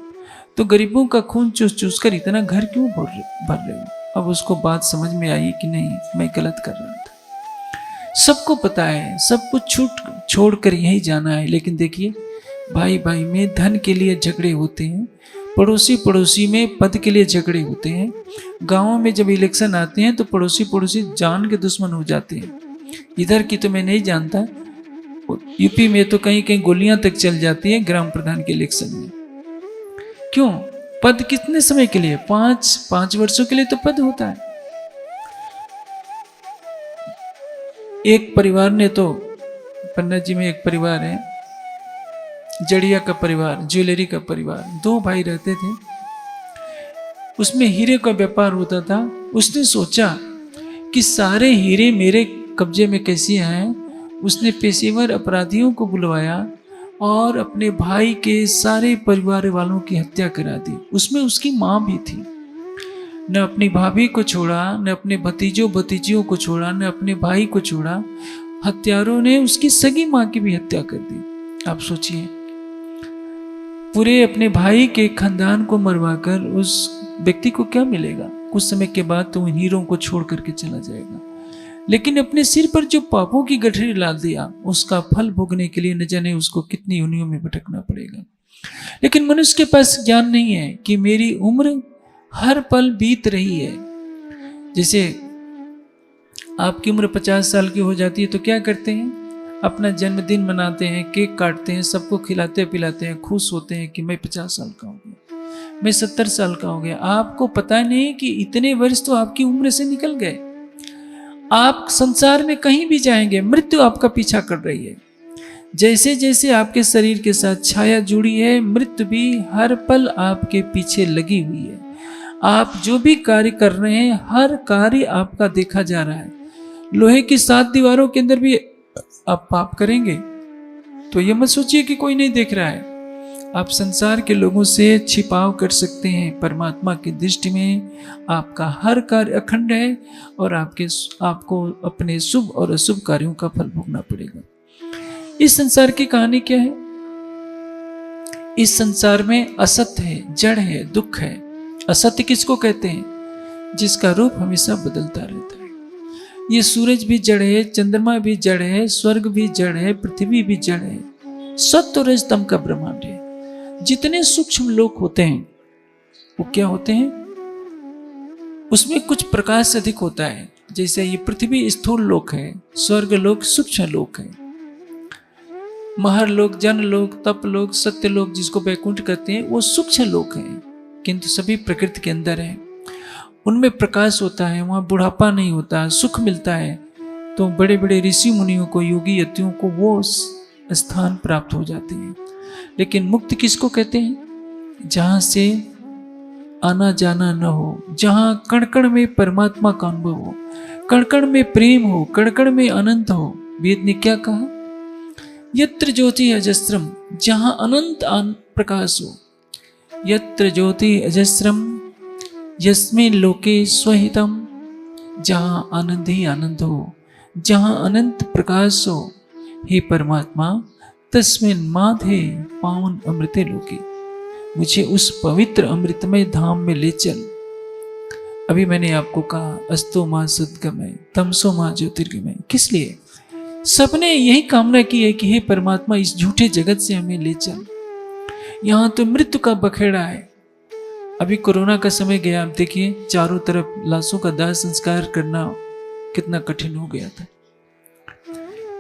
तो गरीबों का खून चूस चूस कर इतना घर क्यों भर रहे हो? अब उसको बात समझ में आई कि नहीं, मैं गलत कर रहा था। सबको पता है, सब कुछ छोड़ कर यहीं जाना है। लेकिन देखिए, भाई भाई में धन के लिए झगड़े होते हैं, पड़ोसी पड़ोसी में पद के लिए झगड़े होते हैं, गांवों में जब इलेक्शन आते हैं तो पड़ोसी जान के दुश्मन हो जाते हैं। इधर की तो मैं नहीं जानता, यूपी में तो कहीं कहीं गोलियां तक चल जाती हैं ग्राम प्रधान के इलेक्शन में। क्यों? पद कितने समय के लिए? 5 वर्षों के लिए तो पद होता है। एक परिवार ने तो, पन्ना जी में एक परिवार है, जड़िया का परिवार, ज्वेलरी का परिवार, 2 भाई रहते थे। उसमें हीरे का व्यापार होता था। उसने सोचा कि सारे हीरे मेरे कब्जे में कैसे आए। उसने पेशेवर अपराधियों को बुलवाया और अपने भाई के सारे परिवार वालों की हत्या करा दी। उसमें उसकी माँ भी थी। न अपनी भाभी को छोड़ा, न अपने भतीजियों को छोड़ा, न अपने भाई को छोड़ा। हत्यारों ने उसकी सगी माँ की भी हत्या कर दी। आप सोचिए, पूरे अपने भाई के खानदान को मरवाकर उस व्यक्ति को क्या मिलेगा? कुछ समय के बाद तो उन हीरों को छोड़ करके चला जाएगा। लेकिन अपने सिर पर जो पापों की गठरी लाद दिया, उसका फल भोगने के लिए न जाने उसको कितनी योनियों में भटकना पड़ेगा। लेकिन मनुष्य के पास ज्ञान नहीं है कि मेरी उम्र हर पल बीत रही है। जैसे आपकी उम्र 50 साल की हो जाती है तो क्या करते हैं? अपना जन्मदिन मनाते हैं, केक काटते हैं, सबको खिलाते पिलाते हैं, खुश होते हैं कि मैं 50 साल का हो गया, मैं 70 साल का हो गया। आपको पता नहीं कि इतने वर्ष तो आपकी उम्र से निकल गए। आप संसार में कहीं भी जाएंगे, मृत्यु आपका पीछा कर रही है। जैसे जैसे आपके शरीर के साथ छाया जुड़ी है, मृत्यु भी हर पल आपके पीछे लगी हुई है। आप जो भी कार्य कर रहे हैं, हर कार्य आपका देखा जा रहा है। लोहे की 7 दीवारों के अंदर भी आप पाप करेंगे तो ये मत सोचिए कि कोई नहीं देख रहा है। आप संसार के लोगों से छिपाव कर सकते हैं, परमात्मा की दृष्टि में आपका हर कार्य अखंड है और आपको अपने शुभ और अशुभ कार्यों का फल भोगना पड़ेगा। इस संसार की कहानी क्या है? इस संसार में असत्य है, जड़ है, दुख है। असत्य किसको कहते हैं? जिसका रूप हमेशा बदलता रहता है। ये सूरज भी जड़ है, चंद्रमा भी जड़ है, स्वर्ग भी जड़ है, पृथ्वी भी जड़ है। सत्य और रजतम का ब्रह्मांड है। जितने सूक्ष्म लोक होते हैं वो क्या होते हैं? उसमें कुछ प्रकाश अधिक होता है। जैसे ये पृथ्वी स्थूल लोक है, स्वर्ग लोक सूक्ष्म लोक है, महर लोक, जन लोक, तप लोक, सत्य लोक जिसको वैकुंठ कहते हैं वो सूक्ष्म लोक है, किंतु सभी प्रकृति के अंदर है। उनमें प्रकाश होता है, वहाँ बुढ़ापा नहीं होता, सुख मिलता है। तो बड़े बड़े ऋषि मुनियों को, योगी यतियों को वो स्थान प्राप्त हो जाते हैं। लेकिन मुक्ति किसको कहते हैं? जहां से आना जाना न हो, जहां कण कण में परमात्मा का अनुभव हो, कण कण में प्रेम हो, कण कण में अनंत हो। वेद ने क्या कहा? यत्र ज्योति अजस्रम, जहां अनंत प्रकाश हो। यत्र ज्योति अजस्रम यस्मिन् लोके स्वहितम, जहां आनंद ही आनंद हो, जहां अनंत प्रकाश हो। हे परमात्मा, तस्मिन् माधे पावन अमृते लोके, मुझे उस पवित्र अमृतमय धाम में ले चल। अभी मैंने आपको कहा अस्तो मां सद्गमय तमसो मां ज्योतिर्गमय। किस लिए? सबने यही कामना की है कि हे परमात्मा, इस झूठे जगत से हमें ले चल। यहां तो मृत्यु का बखेड़ा है। अभी कोरोना का समय गया, आप देखिए चारों तरफ लाशों का दाह संस्कार करना कितना कठिन हो गया था।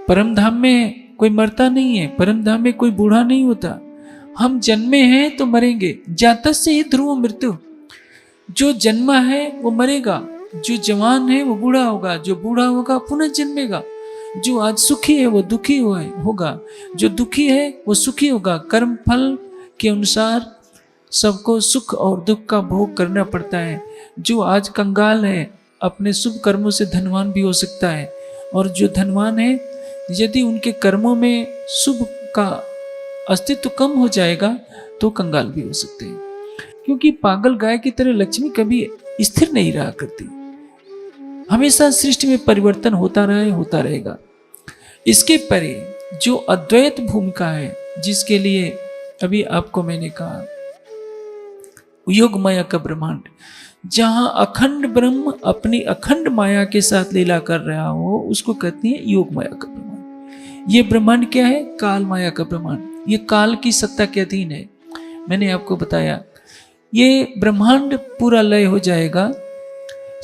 परम धाम में कोई मरता नहीं है, परम धाम में कोई बूढ़ा नहीं होता। हम जन्मे हैं तो मरेंगे, जातस्य ही ध्रुव मृत्यु। जो जन्मा है वो मरेगा, जो जवान है वो बूढ़ा होगा, जो बूढ़ा होगा पुनः जन्मेगा। जो आज सुखी है वो दुखी होगा, जो दुखी है वो सुखी होगा। कर्म फल के अनुसार सबको सुख और दुख का भोग करना पड़ता है। जो आज कंगाल है अपने शुभ कर्मों से धनवान भी हो सकता है, और जो धनवान है यदि उनके कर्मों में शुभ का अस्तित्व कम हो जाएगा तो कंगाल भी हो सकते हैं। क्योंकि पागल गाय की तरह लक्ष्मी कभी स्थिर नहीं रहा करती, हमेशा सृष्टि में परिवर्तन होता रहा है, होता रहेगा। इसके परे जो अद्वैत भूमिका है, जिसके लिए अभी आपको मैंने कहा योग माया का ब्रह्मांड, जहां अखंड ब्रह्म अपनी अखंड माया के साथ लीला कर रहा हो, उसको कहते हैं योग माया का ब्रह्मांड। ये ब्रह्मांड क्या है? काल माया का ब्रह्मांड। ये काल की सत्ता के अधीन है। मैंने आपको बताया ये ब्रह्मांड पूरा लय हो जाएगा।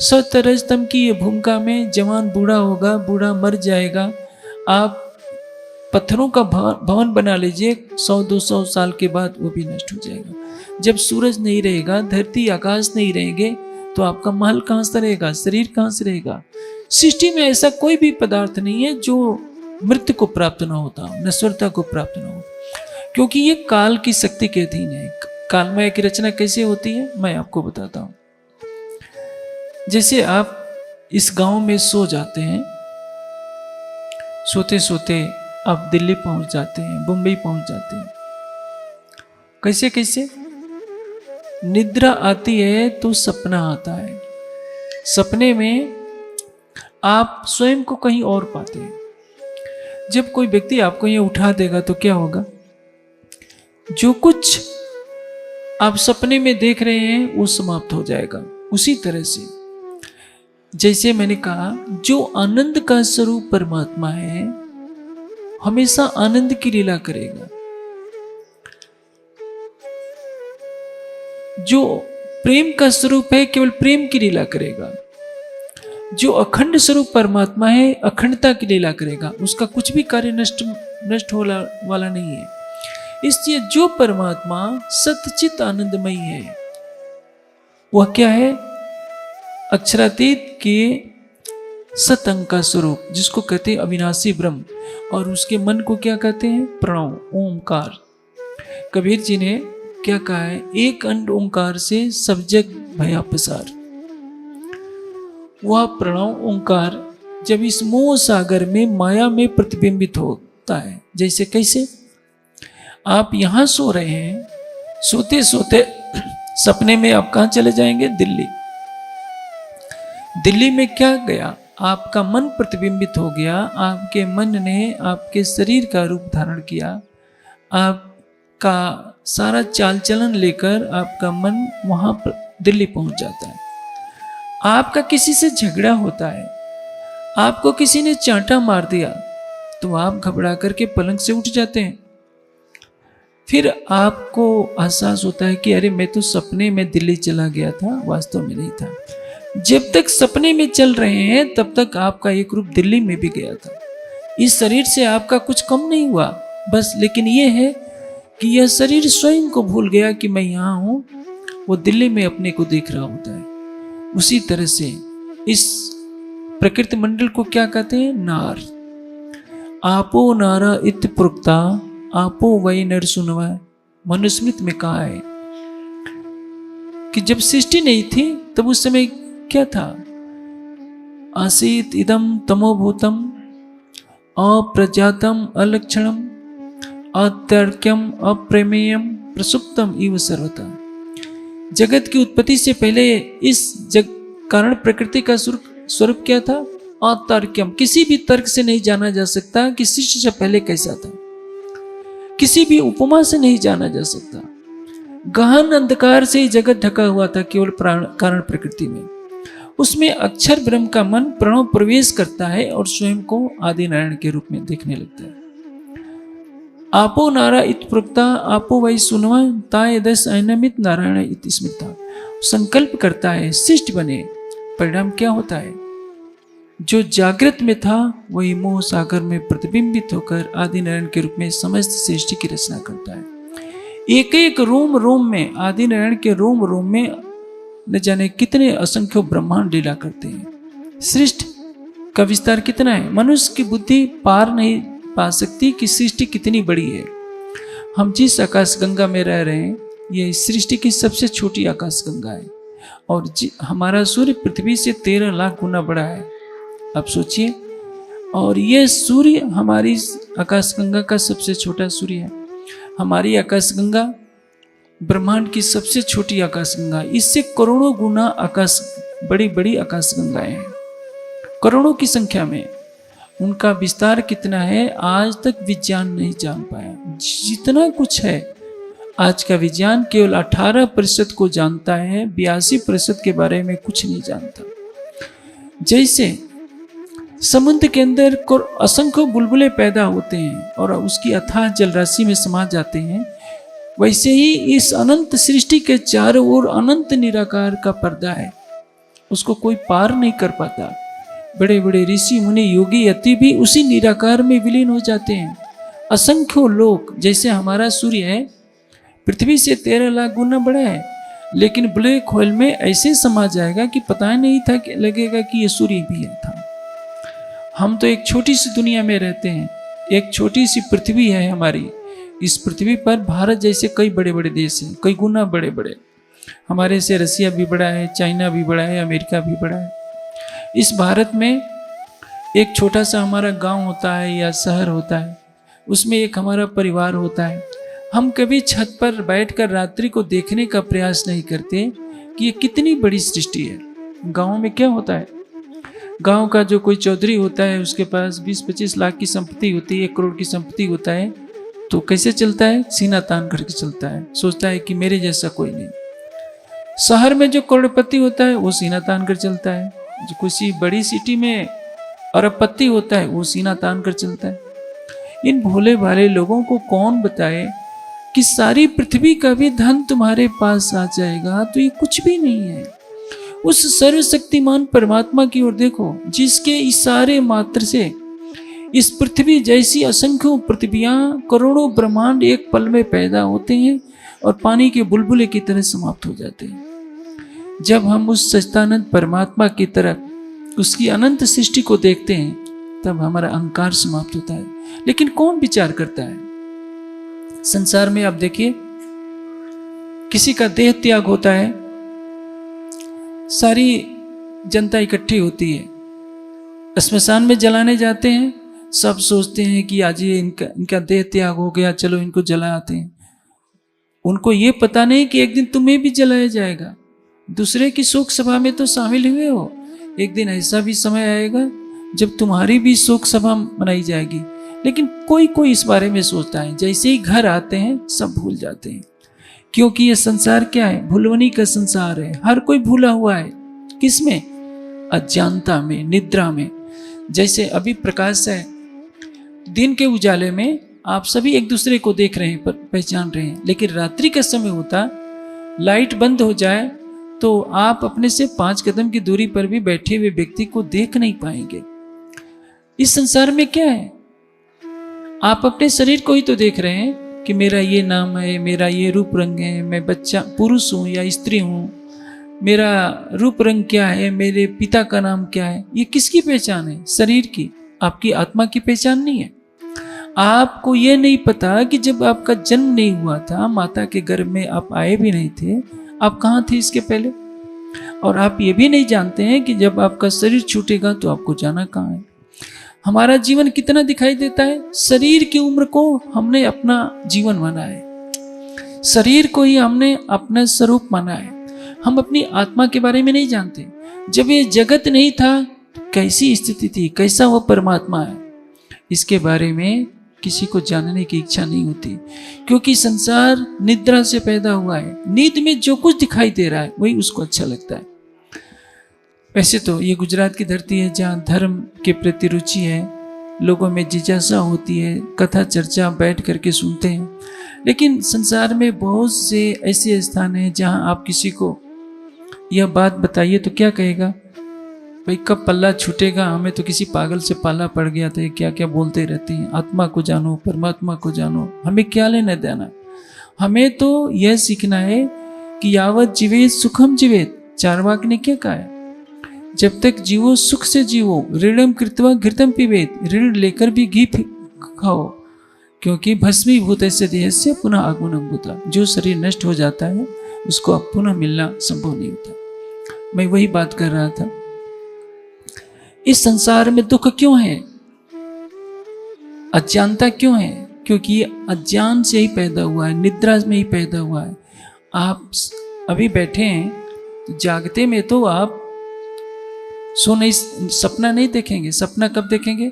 सत्य रजतम की ये भूमिका में जवान बूढ़ा होगा, बूढ़ा मर जाएगा। आप पत्थरों का भवन बना लीजिए, 100-200 साल के बाद वो भी नष्ट हो जाएगा। जब सूरज नहीं रहेगा, धरती आकाश नहीं रहेंगे, तो आपका महल कहाँ से रहेगा, शरीर कहाँ से रहेगा? सृष्टि में ऐसा कोई भी पदार्थ नहीं है जो मृत्यु को प्राप्त न होता, नश्वरता को प्राप्त न हो, क्योंकि ये काल की शक्ति के अधीन है। कालमय की रचना कैसे होती है मैं आपको बताता हूँ। जैसे आप इस गांव में सो जाते हैं, सोते सोते आप दिल्ली पहुंच जाते हैं, मुंबई पहुंच जाते हैं। कैसे कैसे? निद्रा आती है तो सपना आता है। सपने में आप स्वयं को कहीं और पाते हैं। जब कोई व्यक्ति आपको ये उठा देगा तो क्या होगा? जो कुछ आप सपने में देख रहे हैं वो समाप्त हो जाएगा। उसी तरह से जैसे मैंने कहा, जो आनंद का स्वरूप परमात्मा है हमेशा आनंद की लीला करेगा। जो प्रेम का स्वरूप है केवल प्रेम की लीला करेगा। जो अखंड स्वरूप परमात्मा है अखंडता की लीला करेगा। उसका कुछ भी कार्य नष्ट होने वाला नहीं है। इसलिए जो परमात्मा सतचित आनंदमयी है वह क्या है? अक्षरातीत के सतंग का स्वरूप, जिसको कहते हैं अविनाशी ब्रह्म, और उसके मन को क्या कहते हैं? प्रणव, ओंकार। कबीर जी ने क्या कहा है? एक अंड ओंकार से सब जग भया पसार। वह प्रणव ओंकार जब इस मोह सागर में माया में प्रतिबिंबित होता है, जैसे कैसे? आप यहां सो रहे हैं, सोते सोते सपने में आप कहां चले जाएंगे? दिल्ली। दिल्ली में क्या गया? आपका मन प्रतिबिंबित हो गया, आपके मन ने आपके शरीर का रूप धारण किया, आपका सारा चाल चलन लेकर आपका मन वहां पर दिल्ली पहुंच जाता है। आपका किसी से झगड़ा होता है, आपको किसी ने चांटा मार दिया, तो आप घबरा करके पलंग से उठ जाते हैं। फिर आपको एहसास होता है कि अरे मैं तो सपने में दिल्ली चला गया था, वास्तव में नहीं था। जब तक सपने में चल रहे हैं तब तक आपका एक रूप दिल्ली में भी गया था। इस शरीर से आपका कुछ कम नहीं हुआ, बस लेकिन यह है कि यह शरीर स्वयं को भूल गया कि मैं यहाँ हूँ, वो दिल्ली में अपने को देख रहा होता है। उसी तरह से इस प्रकृति मंडल को क्या कहते हैं? नार। आपो नारा इत प्रोक्ता आपो वही नर सुनवा। मनुस्मृति में कहा है कि जब सृष्टि नहीं थी तब उस समय क्या था? आसीत इदम तमोभूतम अप्रजातम अलक्षणम अतर्क्यम अप्रमेयम प्रसुप्तम इव सर्वथा। जगत की उत्पत्ति से पहले इस कारण प्रकृति का स्वरूप क्या था? अतर्क्यम, किसी भी तर्क से नहीं जाना जा सकता कि सृष्टि से पहले कैसा था। किसी भी उपमा से नहीं जाना जा सकता। गहन अंधकार से ही जगत ढका हुआ था, केवल कारण प्रकृति में। उसमें अक्षर ब्रह्म का मन प्रणव प्रवेश करता है और स्वयं को आदि नारायण के रूप में देखने लगता है। आपो नारा इत प्रोक्ता आपो वही सुनवा ताय दस अनमित नारायण इत स्मृता। संकल्प करता है सृष्टि बने, परिणाम क्या होता है? जो जागृत में था वही मोह सागर में प्रतिबिंबित होकर आदि नारायण के रूप में समस्त सृष्टि की रचना करता है। एक एक रोम रोम में, आदि नारायण के रोम रोम में न जाने कितने असंख्य ब्रह्मांड लीला करते हैं। सृष्टि का विस्तार कितना है, मनुष्य की बुद्धि पार नहीं पा सकती कि सृष्टि कितनी बड़ी है। हम जिस आकाश गंगा में रह रहे हैं, यह सृष्टि की सबसे छोटी आकाश गंगा है और हमारा सूर्य पृथ्वी से 13 लाख गुना बड़ा है। आप सोचिए, और यह सूर्य हमारी आकाश गंगा का सबसे छोटा सूर्य है। हमारी आकाश गंगा ब्रह्मांड की सबसे छोटी आकाश गंगा, इससे करोड़ों गुना आकाश बड़ी बड़ी आकाश गंगाएं हैं, करोड़ों की संख्या में। उनका विस्तार कितना है आज तक विज्ञान नहीं जान पाया। जितना कुछ है आज का विज्ञान केवल 18% को जानता है, 82% के बारे में कुछ नहीं जानता। जैसे समुद्र के अंदर असंख्य बुलबुले पैदा होते हैं और उसकी अथाह जलराशि में समा जाते हैं, वैसे ही इस अनंत सृष्टि के चारों ओर अनंत निराकार का पर्दा है, उसको कोई पार नहीं कर पाता। बड़े बड़े ऋषि मुनि योगी यति भी उसी निराकार में विलीन हो जाते हैं। असंख्यों लोग, जैसे हमारा सूर्य है पृथ्वी से 13 लाख गुना बड़ा है, लेकिन ब्लैक होल में ऐसे समा जाएगा कि पता नहीं था कि लगेगा कि ये सूर्य भी है था। हम तो एक छोटी सी दुनिया में रहते हैं, एक छोटी सी पृथ्वी है हमारी। इस पृथ्वी पर भारत जैसे कई बड़े बड़े देश हैं, कई गुना बड़े बड़े। हमारे से रसिया भी बड़ा है, चाइना भी बड़ा है, अमेरिका भी बड़ा है। इस भारत में एक छोटा सा हमारा गांव होता है या शहर होता है, उसमें एक हमारा परिवार होता है। हम कभी छत पर बैठकर रात्रि को देखने का प्रयास नहीं करते कि ये कितनी बड़ी सृष्टि है। गांव में क्या होता है, गांव का जो कोई चौधरी होता है उसके पास 20-25 लाख की संपत्ति होती है, 1 करोड़ की संपत्ति होता है, तो कैसे चलता है? सीना तान करके चलता है, सोचता है कि मेरे जैसा कोई नहीं। शहर में जो करोड़पति होता है वो सीना तान कर चलता है, जो किसी बड़ी सिटी में अरबपति होता है वो सीना तान कर चलता है। इन भोले भाले लोगों को कौन बताए कि सारी पृथ्वी का भी धन तुम्हारे पास आ जाएगा, तो ये कुछ भी नहीं है। उस सर्वशक्तिमान परमात्मा की ओर देखो, जिसके इशारे मात्र से इस पृथ्वी जैसी असंख्यों पृथ्वियां, करोड़ों ब्रह्मांड एक पल में पैदा होते हैं और पानी के बुलबुले की तरह समाप्त हो जाते हैं। जब हम उस सच्चिदानंद परमात्मा की तरफ, उसकी अनंत सृष्टि को देखते हैं, तब हमारा अहंकार समाप्त होता है। लेकिन कौन विचार करता है? संसार में आप देखिए, किसी का देह त्याग होता है, सारी जनता इकट्ठी होती है, श्मशान में जलाने जाते हैं, सब सोचते हैं कि आज ये इनका देह त्याग हो गया, चलो इनको जला आते हैं। उनको ये पता नहीं कि एक दिन तुम्हें भी जलाया जाएगा। दूसरे की शोक सभा में तो शामिल हुए हो, एक दिन ऐसा भी समय आएगा जब तुम्हारी भी शोक सभा मनाई जाएगी। लेकिन कोई कोई इस बारे में सोचता है, जैसे ही घर आते हैं सब भूल जाते हैं। क्योंकि ये संसार क्या है? भुलवनी का संसार है। हर कोई भूला हुआ है। किसमें? अज्ञानता में, निद्रा में। जैसे अभी प्रकाश है, दिन के उजाले में आप सभी एक दूसरे को देख रहे हैं, पहचान रहे हैं। लेकिन रात्रि का समय होता, लाइट बंद हो जाए तो आप अपने से 5 कदम की दूरी पर भी बैठे हुए व्यक्ति को देख नहीं पाएंगे। इस संसार में क्या है? आप अपने शरीर को ही तो देख रहे हैं कि मेरा ये नाम है, मेरा ये रूप रंग है, मैं बच्चा पुरुष हूँ या स्त्री हूँ, मेरा रूप रंग क्या है, मेरे पिता का नाम क्या है। ये किसकी पहचान है? शरीर की, आपकी आत्मा की पहचान नहीं है। आपको ये नहीं पता कि जब आपका जन्म नहीं हुआ था, माता के गर्भ में आप आए भी नहीं थे, आप कहाँ थे इसके पहले। और आप ये भी नहीं जानते हैं कि जब आपका शरीर छूटेगा तो आपको जाना कहाँ है। हमारा जीवन कितना दिखाई देता है? शरीर की उम्र को हमने अपना जीवन माना है, शरीर को ही हमने अपना स्वरूप माना है। हम अपनी आत्मा के बारे में नहीं जानते। जब ये जगत नहीं था कैसी स्थिति थी, कैसा वह परमात्मा है, इसके बारे में किसी को जानने की इच्छा नहीं होती। क्योंकि संसार निद्रा से पैदा हुआ है। नींद में जो कुछ दिखाई दे रहा है वही उसको अच्छा लगता है। वैसे तो ये गुजरात की धरती है जहाँ धर्म के प्रति रुचि है, लोगों में जिज्ञासा होती है, कथा चर्चा बैठ करके सुनते हैं। लेकिन संसार में बहुत से ऐसे स्थान हैं जहाँ आप किसी को यह बात बताइए तो क्या कहेगा? भाई कब पल्ला छूटेगा, हमें तो किसी पागल से पाला पड़ गया था, क्या क्या बोलते रहते हैं। आत्मा को जानो, परमात्मा को जानो, हमें क्या लेना देना। हमें तो यह सीखना है कि यावत जीवेत सुखम जीवेत। चारवाक ने क्या कहा है? जब तक जीवो सुख से जीवो, ऋणम कृत्वा घृतम पिबेत। ऋण लेकर भी घी खाओ, क्योंकि भस्मीभूत ऐसे देह से पुनः आगमनम भूता। जो शरीर नष्ट हो जाता है उसको अब पुनः मिलना संभव नहीं होता। मैं वही बात कर रहा था। इस संसार में दुख क्यों है? अज्ञानता क्यों है? क्योंकि ये अज्ञान से ही पैदा हुआ है, निद्रा में ही पैदा हुआ है। आप अभी बैठे हैं तो जागते में तो आप सपना नहीं देखेंगे। सपना कब देखेंगे?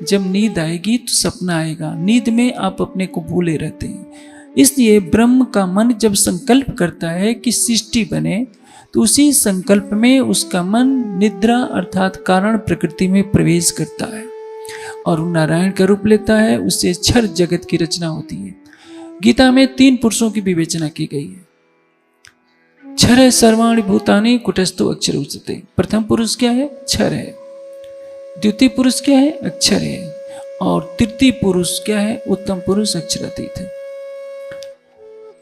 जब नींद आएगी तो सपना आएगा। नींद में आप अपने को भूले रहते हैं। इसलिए ब्रह्म का मन जब संकल्प करता है कि सृष्टि बने तो उसी संकल्प में उसका मन निद्रा अर्थात कारण प्रकृति में प्रवेश करता है और नारायण का रूप लेता है। उससे क्षर जगत की रचना होती है। गीता में 3 पुरुषों की विवेचना की गई है। क्षर सर्वाणि भूतानि कुटस्थो अक्षर उच्यते। प्रथम पुरुष क्या है? क्षर है। द्वितीय पुरुष क्या है? अक्षर है। और तृतीय पुरुष क्या है? उत्तम पुरुष अक्षरातीत है।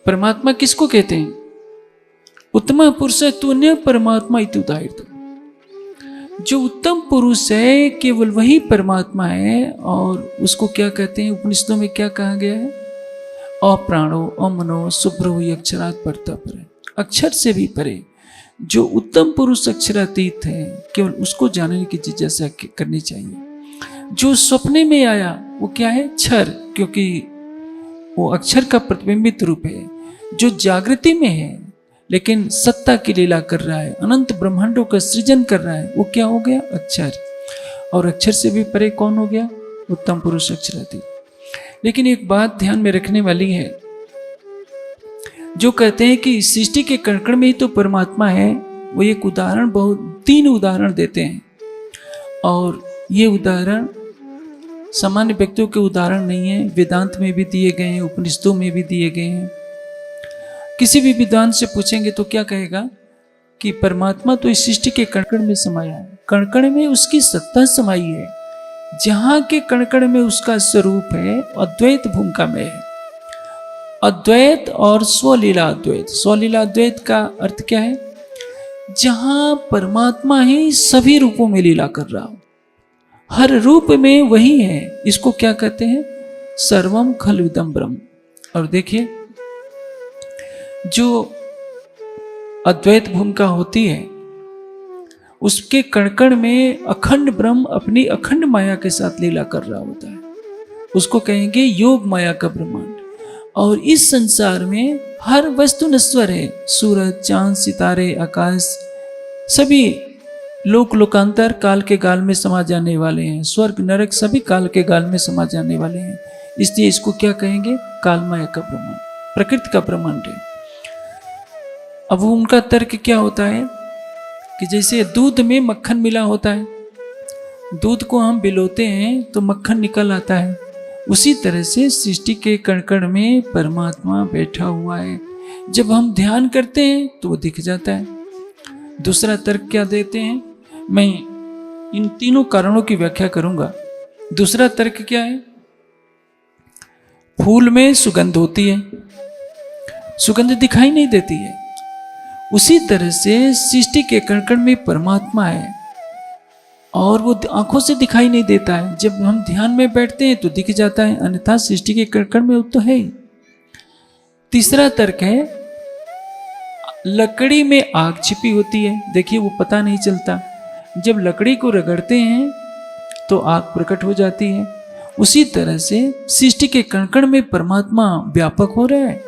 परमात्मा किसको कहते हैं? उत्तम पुरुष तुन्य परमात्मा इति उदाहृत। जो उत्तम पुरुष है केवल वही परमात्मा है। और उसको क्या कहते हैं? उपनिषदों में क्या कहा गया है? अप्राणो अमनो शुभ्रो अक्षरात् परतः परे। अक्षर से भी परे जो उत्तम पुरुष अक्षरातीत है, केवल उसको जानने की जिज्ञासा करनी चाहिए। जो सपने में आया वो क्या है? क्षर, क्योंकि वो अक्षर का प्रतिबिंबित रूप है। जो जागृति में है लेकिन सत्ता की लीला कर रहा है, अनंत ब्रह्मांडों का सृजन कर रहा है, वो क्या हो गया? अक्षर। और अक्षर से भी परे कौन हो गया? उत्तम पुरुष अक्षरातीत। लेकिन एक बात ध्यान में रखने वाली है, जो कहते हैं कि सृष्टि के कण कण में ही तो परमात्मा है, वो एक उदाहरण 3 उदाहरण देते हैं। और ये उदाहरण सामान्य व्यक्तियों के उदाहरण नहीं है, वेदांत में भी दिए गए हैं, उपनिषदों में भी दिए गए हैं। किसी भी विद्वान से पूछेंगे तो क्या कहेगा कि परमात्मा तो इस सृष्टि के कण कण में समाया है, कण कण में उसकी सत्ता समाई है। जहाँ के कण कण में उसका स्वरूप है, अद्वैत भूमिका में है। अद्वैत और स्वलीला अद्वैत। स्वलीला अद्वैत का अर्थ क्या है? जहां परमात्मा ही सभी रूपों में लीला कर रहा हो, हर रूप में वही है। इसको क्या कहते हैं? सर्वम खलविदम ब्रह्म। और देखिए, जो अद्वैत भूमिका होती है उसके कण कण में अखंड ब्रह्म अपनी अखंड माया के साथ लीला कर रहा होता है। उसको कहेंगे योग माया का ब्रह्मांड। और इस संसार में हर वस्तु नश्वर है। सूरज, चांद, सितारे, आकाश सभी लोक लोकांतर काल के गाल में समा जाने वाले हैं। स्वर्ग नरक सभी काल के गाल में समा जाने वाले हैं। इसलिए इसको क्या कहेंगे? काल माया का ब्रह्मांड, प्रकृति का ब्रह्मांड है। अब उनका तर्क क्या होता है कि जैसे दूध में मक्खन मिला होता है, दूध को हम बिलोते हैं तो मक्खन निकल आता है, उसी तरह से सृष्टि के कण कण में परमात्मा बैठा हुआ है। जब हम ध्यान करते हैं तो वो दिख जाता है। दूसरा तर्क क्या देते हैं? मैं इन तीनों कारणों की व्याख्या करूंगा। दूसरा तर्क क्या है? फूल में सुगंध होती है, सुगंध दिखाई नहीं देती है। उसी तरह से सृष्टि के कण कण में परमात्मा है और वो आंखों से दिखाई नहीं देता है। जब हम ध्यान में बैठते हैं तो दिख जाता है, अन्यथा सृष्टि के कण कण में वो तो है ही। तीसरा तर्क है, लकड़ी में आग छिपी होती है। देखिए वो पता नहीं चलता, जब लकड़ी को रगड़ते हैं तो आग प्रकट हो जाती है। उसी तरह से सृष्टि के कण कण में परमात्मा व्यापक हो रहा है।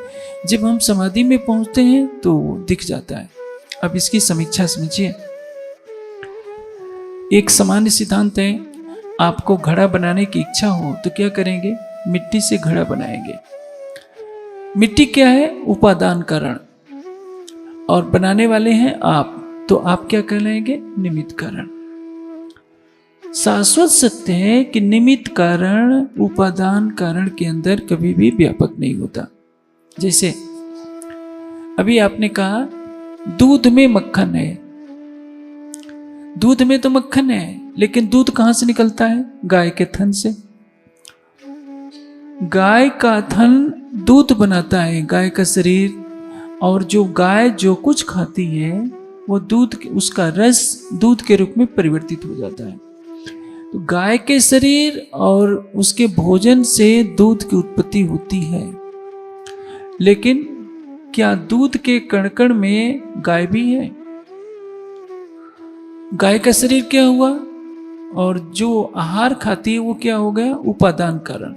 जब हम समाधि में पहुंचते हैं तो दिख जाता है। अब इसकी समीक्षा समझिए। एक सामान्य सिद्धांत है, आपको घड़ा बनाने की इच्छा हो तो क्या करेंगे? मिट्टी से घड़ा बनाएंगे। मिट्टी क्या है? उपादान कारण, और बनाने वाले हैं आप, तो आप क्या कहलाएंगे? निमित्त कारण। शाश्वत सत्य है कि निमित्त कारण उपादान कारण के अंदर कभी भी व्यापक नहीं होता। जैसे अभी आपने कहा दूध में मक्खन है, दूध में तो मक्खन है, लेकिन दूध कहां से निकलता है? गाय के थन से। गाय का थन दूध बनाता है, गाय का शरीर। और जो गाय जो कुछ खाती है वो दूध, उसका रस दूध के रूप में परिवर्तित हो जाता है। तो गाय के शरीर और उसके भोजन से दूध की उत्पत्ति होती है। लेकिन क्या दूध के कण कण में गाय भी है? गाय का शरीर क्या हुआ और जो आहार खाती है वो क्या हो गया? उपादान कारण।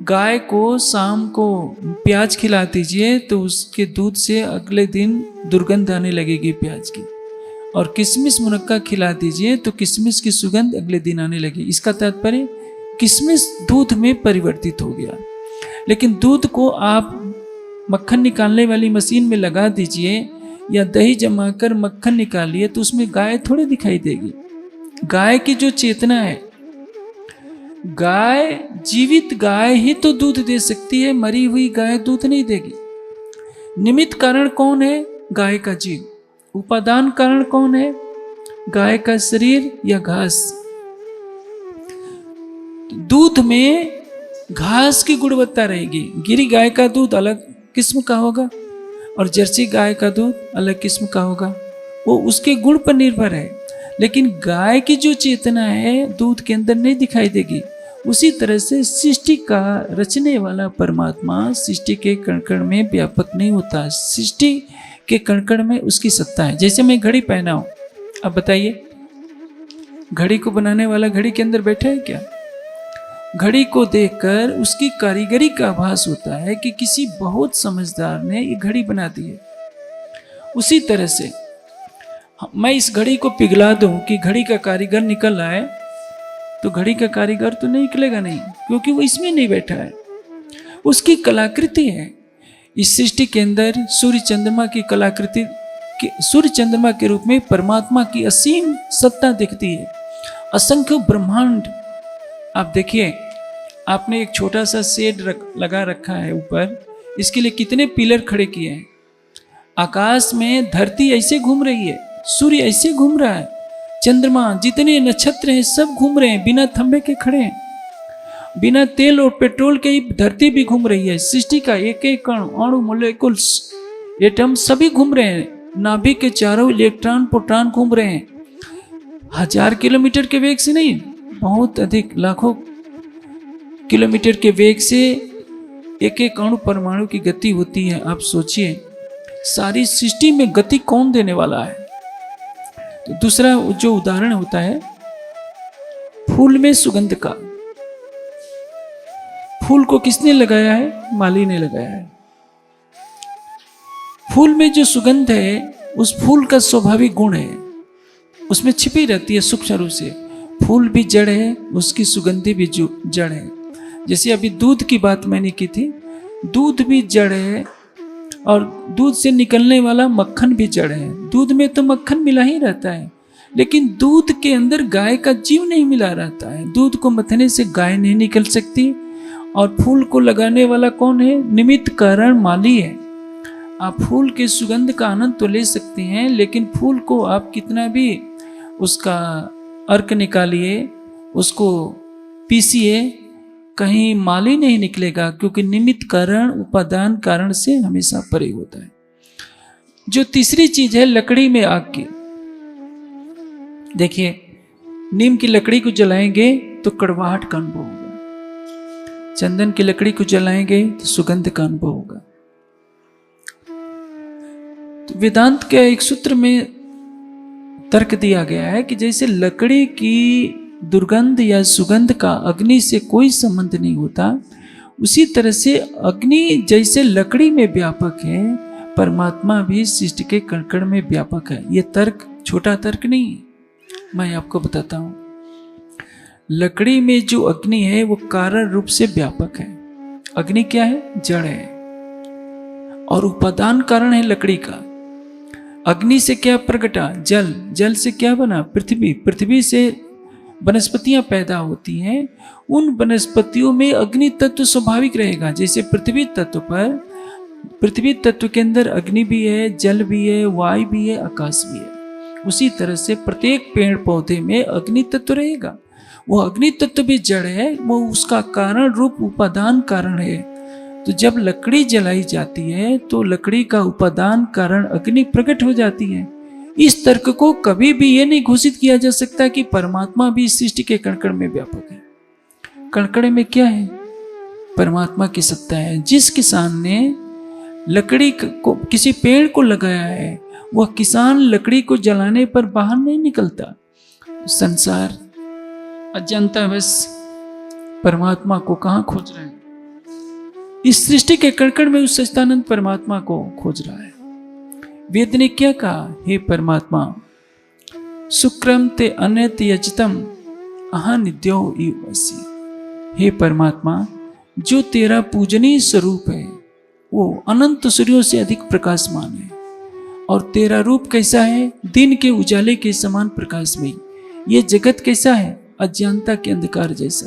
गाय को शाम को प्याज खिला दीजिए तो उसके दूध से अगले दिन दुर्गंध आने लगेगी प्याज की। और किशमिश मुनक्का खिला दीजिए तो किशमिश की सुगंध अगले दिन आने लगी। इसका तात्पर्य किशमिश दूध में परिवर्तित हो गया। लेकिन दूध को आप मक्खन निकालने वाली मशीन में लगा दीजिए या दही जमाकर मक्खन निकालिए तो उसमें गाय थोड़ी दिखाई देगी। गाय की जो चेतना है, गाय जीवित गाय ही तो दूध दे सकती है, मरी हुई गाय दूध नहीं देगी। निमित्त कारण कौन है? गाय का जीव। उपादान कारण कौन है? गाय का शरीर या घास। दूध में घास की गुणवत्ता रहेगी। गिरी गाय का दूध अलग किस्म का होगा और जर्सी गाय का दूध अलग किस्म का होगा, वो उसके गुण पर निर्भर है। लेकिन गाय की जो चेतना है दूध के अंदर नहीं दिखाई देगी। उसी तरह से सृष्टि का रचने वाला परमात्मा सृष्टि के कण कण में व्यापक नहीं होता। सृष्टि के कण कण में उसकी सत्ता है। जैसे मैं घड़ी पहना हूं, अब बताइए घड़ी को बनाने वाला घड़ी के अंदर बैठा है क्या? घड़ी को देखकर उसकी कारीगरी का आभास होता है कि किसी बहुत समझदार ने ये घड़ी बना दी है। उसी तरह से मैं इस घड़ी को पिघला दूं कि घड़ी का कारीगर निकल आए तो घड़ी का कारीगर तो नहीं निकलेगा नहीं, क्योंकि वो इसमें नहीं बैठा है। उसकी कलाकृति है। इस सृष्टि के अंदर सूर्य चंद्रमा की कलाकृति, सूर्य चंद्रमा के रूप में परमात्मा की असीम सत्ता दिखती है। असंख्य ब्रह्मांड। आप देखिए, आपने एक छोटा सा शेड लगा रखा है ऊपर, इसके लिए कितने पिलर खड़े किए हैं। आकाश में धरती ऐसे घूम रही है, सूर्य ऐसे घूम रहा है, चंद्रमा, जितने नक्षत्र हैं सब घूम रहे हैं, बिना थंबे के खड़े हैं। बिना तेल और पेट्रोल के ही धरती भी घूम रही है। सृष्टि का एक एक कण, अणु, मोलेकुल्स, एटम सभी घूम रहे हैं। नाभिक के चारों इलेक्ट्रॉन प्रोटॉन घूम रहे हैं। 1000 किलोमीटर के वेग से नहीं, बहुत अधिक, लाखों किलोमीटर के वेग से एक एक अणु परमाणु की गति होती है। आप सोचिए, सारी सृष्टि में गति कौन देने वाला है? तो दूसरा जो उदाहरण होता है फूल में सुगंध का। फूल को किसने लगाया है? माली ने लगाया है। फूल में जो सुगंध है उस फूल का स्वाभाविक गुण है, उसमें छिपी रहती है सूक्ष्म रूप से। फूल भी जड़ है, उसकी सुगंधी भी जड़ है। जैसे अभी दूध की बात मैंने की थी, दूध भी जड़ है और दूध से निकलने वाला मक्खन भी जड़ है। दूध में तो मक्खन मिला ही रहता है, लेकिन दूध के अंदर गाय का जीव नहीं मिला रहता है। दूध को मथने से गाय नहीं निकल सकती। और फूल को लगाने वाला कौन है? निमित्त कारण माली है। आप फूल के सुगंध का आनंद तो ले सकते हैं, लेकिन फूल को आप कितना भी उसका अर्क निकालिए, उसको पीसिए, कहीं माली नहीं निकलेगा, क्योंकि निमित्त कारण उपादान कारण से हमेशा परे होता है। जो तीसरी चीज है लकड़ी में आग की। देखिए, नीम की लकड़ी को जलाएंगे तो कड़वाहट का अनुभव होगा, चंदन की लकड़ी को जलाएंगे तो सुगंध का अनुभव होगा। तो वेदांत के एक सूत्र में तर्क दिया गया है कि जैसे लकड़ी की दुर्गंध या सुगंध का अग्नि से कोई संबंध नहीं होता, उसी तरह से अग्नि जैसे लकड़ी में व्यापक है, परमात्मा भी सृष्टि के कण कण में व्यापक है। यह तर्क छोटा तर्क नहीं है, मैं आपको बताता हूं। लकड़ी में जो अग्नि है वो कारण रूप से व्यापक है। अग्नि क्या है? जड़ है और उपादान कारण है लकड़ी का। अग्नि से क्या प्रगटा? जल। जल से क्या बना? पृथ्वी। पृथ्वी से वनस्पतियां पैदा होती हैं। उन वनस्पतियों में अग्नि तत्व स्वाभाविक रहेगा। जैसे पृथ्वी तत्व पर, पृथ्वी तत्व के अंदर अग्नि भी है, जल भी है, वायु भी है, आकाश भी है। उसी तरह से प्रत्येक पेड़ पौधे में अग्नि तत्व रहेगा। वो अग्नि तत्व भी जड़ है, वो उसका कारण रूप उपादान कारण है। तो जब लकड़ी जलाई जाती है तो लकड़ी का उपादान कारण अग्नि प्रकट हो जाती है। इस तर्क को कभी भी ये नहीं घोषित किया जा सकता कि परमात्मा भी सृष्टि के कण में व्यापक है। कण में क्या है? परमात्मा की सत्ता है। जिस किसान ने लकड़ी को, किसी पेड़ को लगाया है, वह किसान लकड़ी को जलाने पर बाहर नहीं निकलता। संसार अजंता बस परमात्मा को कहां खोज रहे हैं? इस सृष्टि के कण में उस सच्चिदानंद परमात्मा को खोज रहा है। वेद ने क्या कहा? हे परमात्मा, शुक्रम ते अनत यजतम अहनिद्यो इवसी। हे परमात्मा, जो तेरा पूजनीय स्वरूप है वो अनंत सूर्यों से अधिक प्रकाशमान है। और तेरा रूप कैसा है? दिन के उजाले के समान प्रकाशमय। ये जगत कैसा है? अज्ञानता के अंधकार जैसा।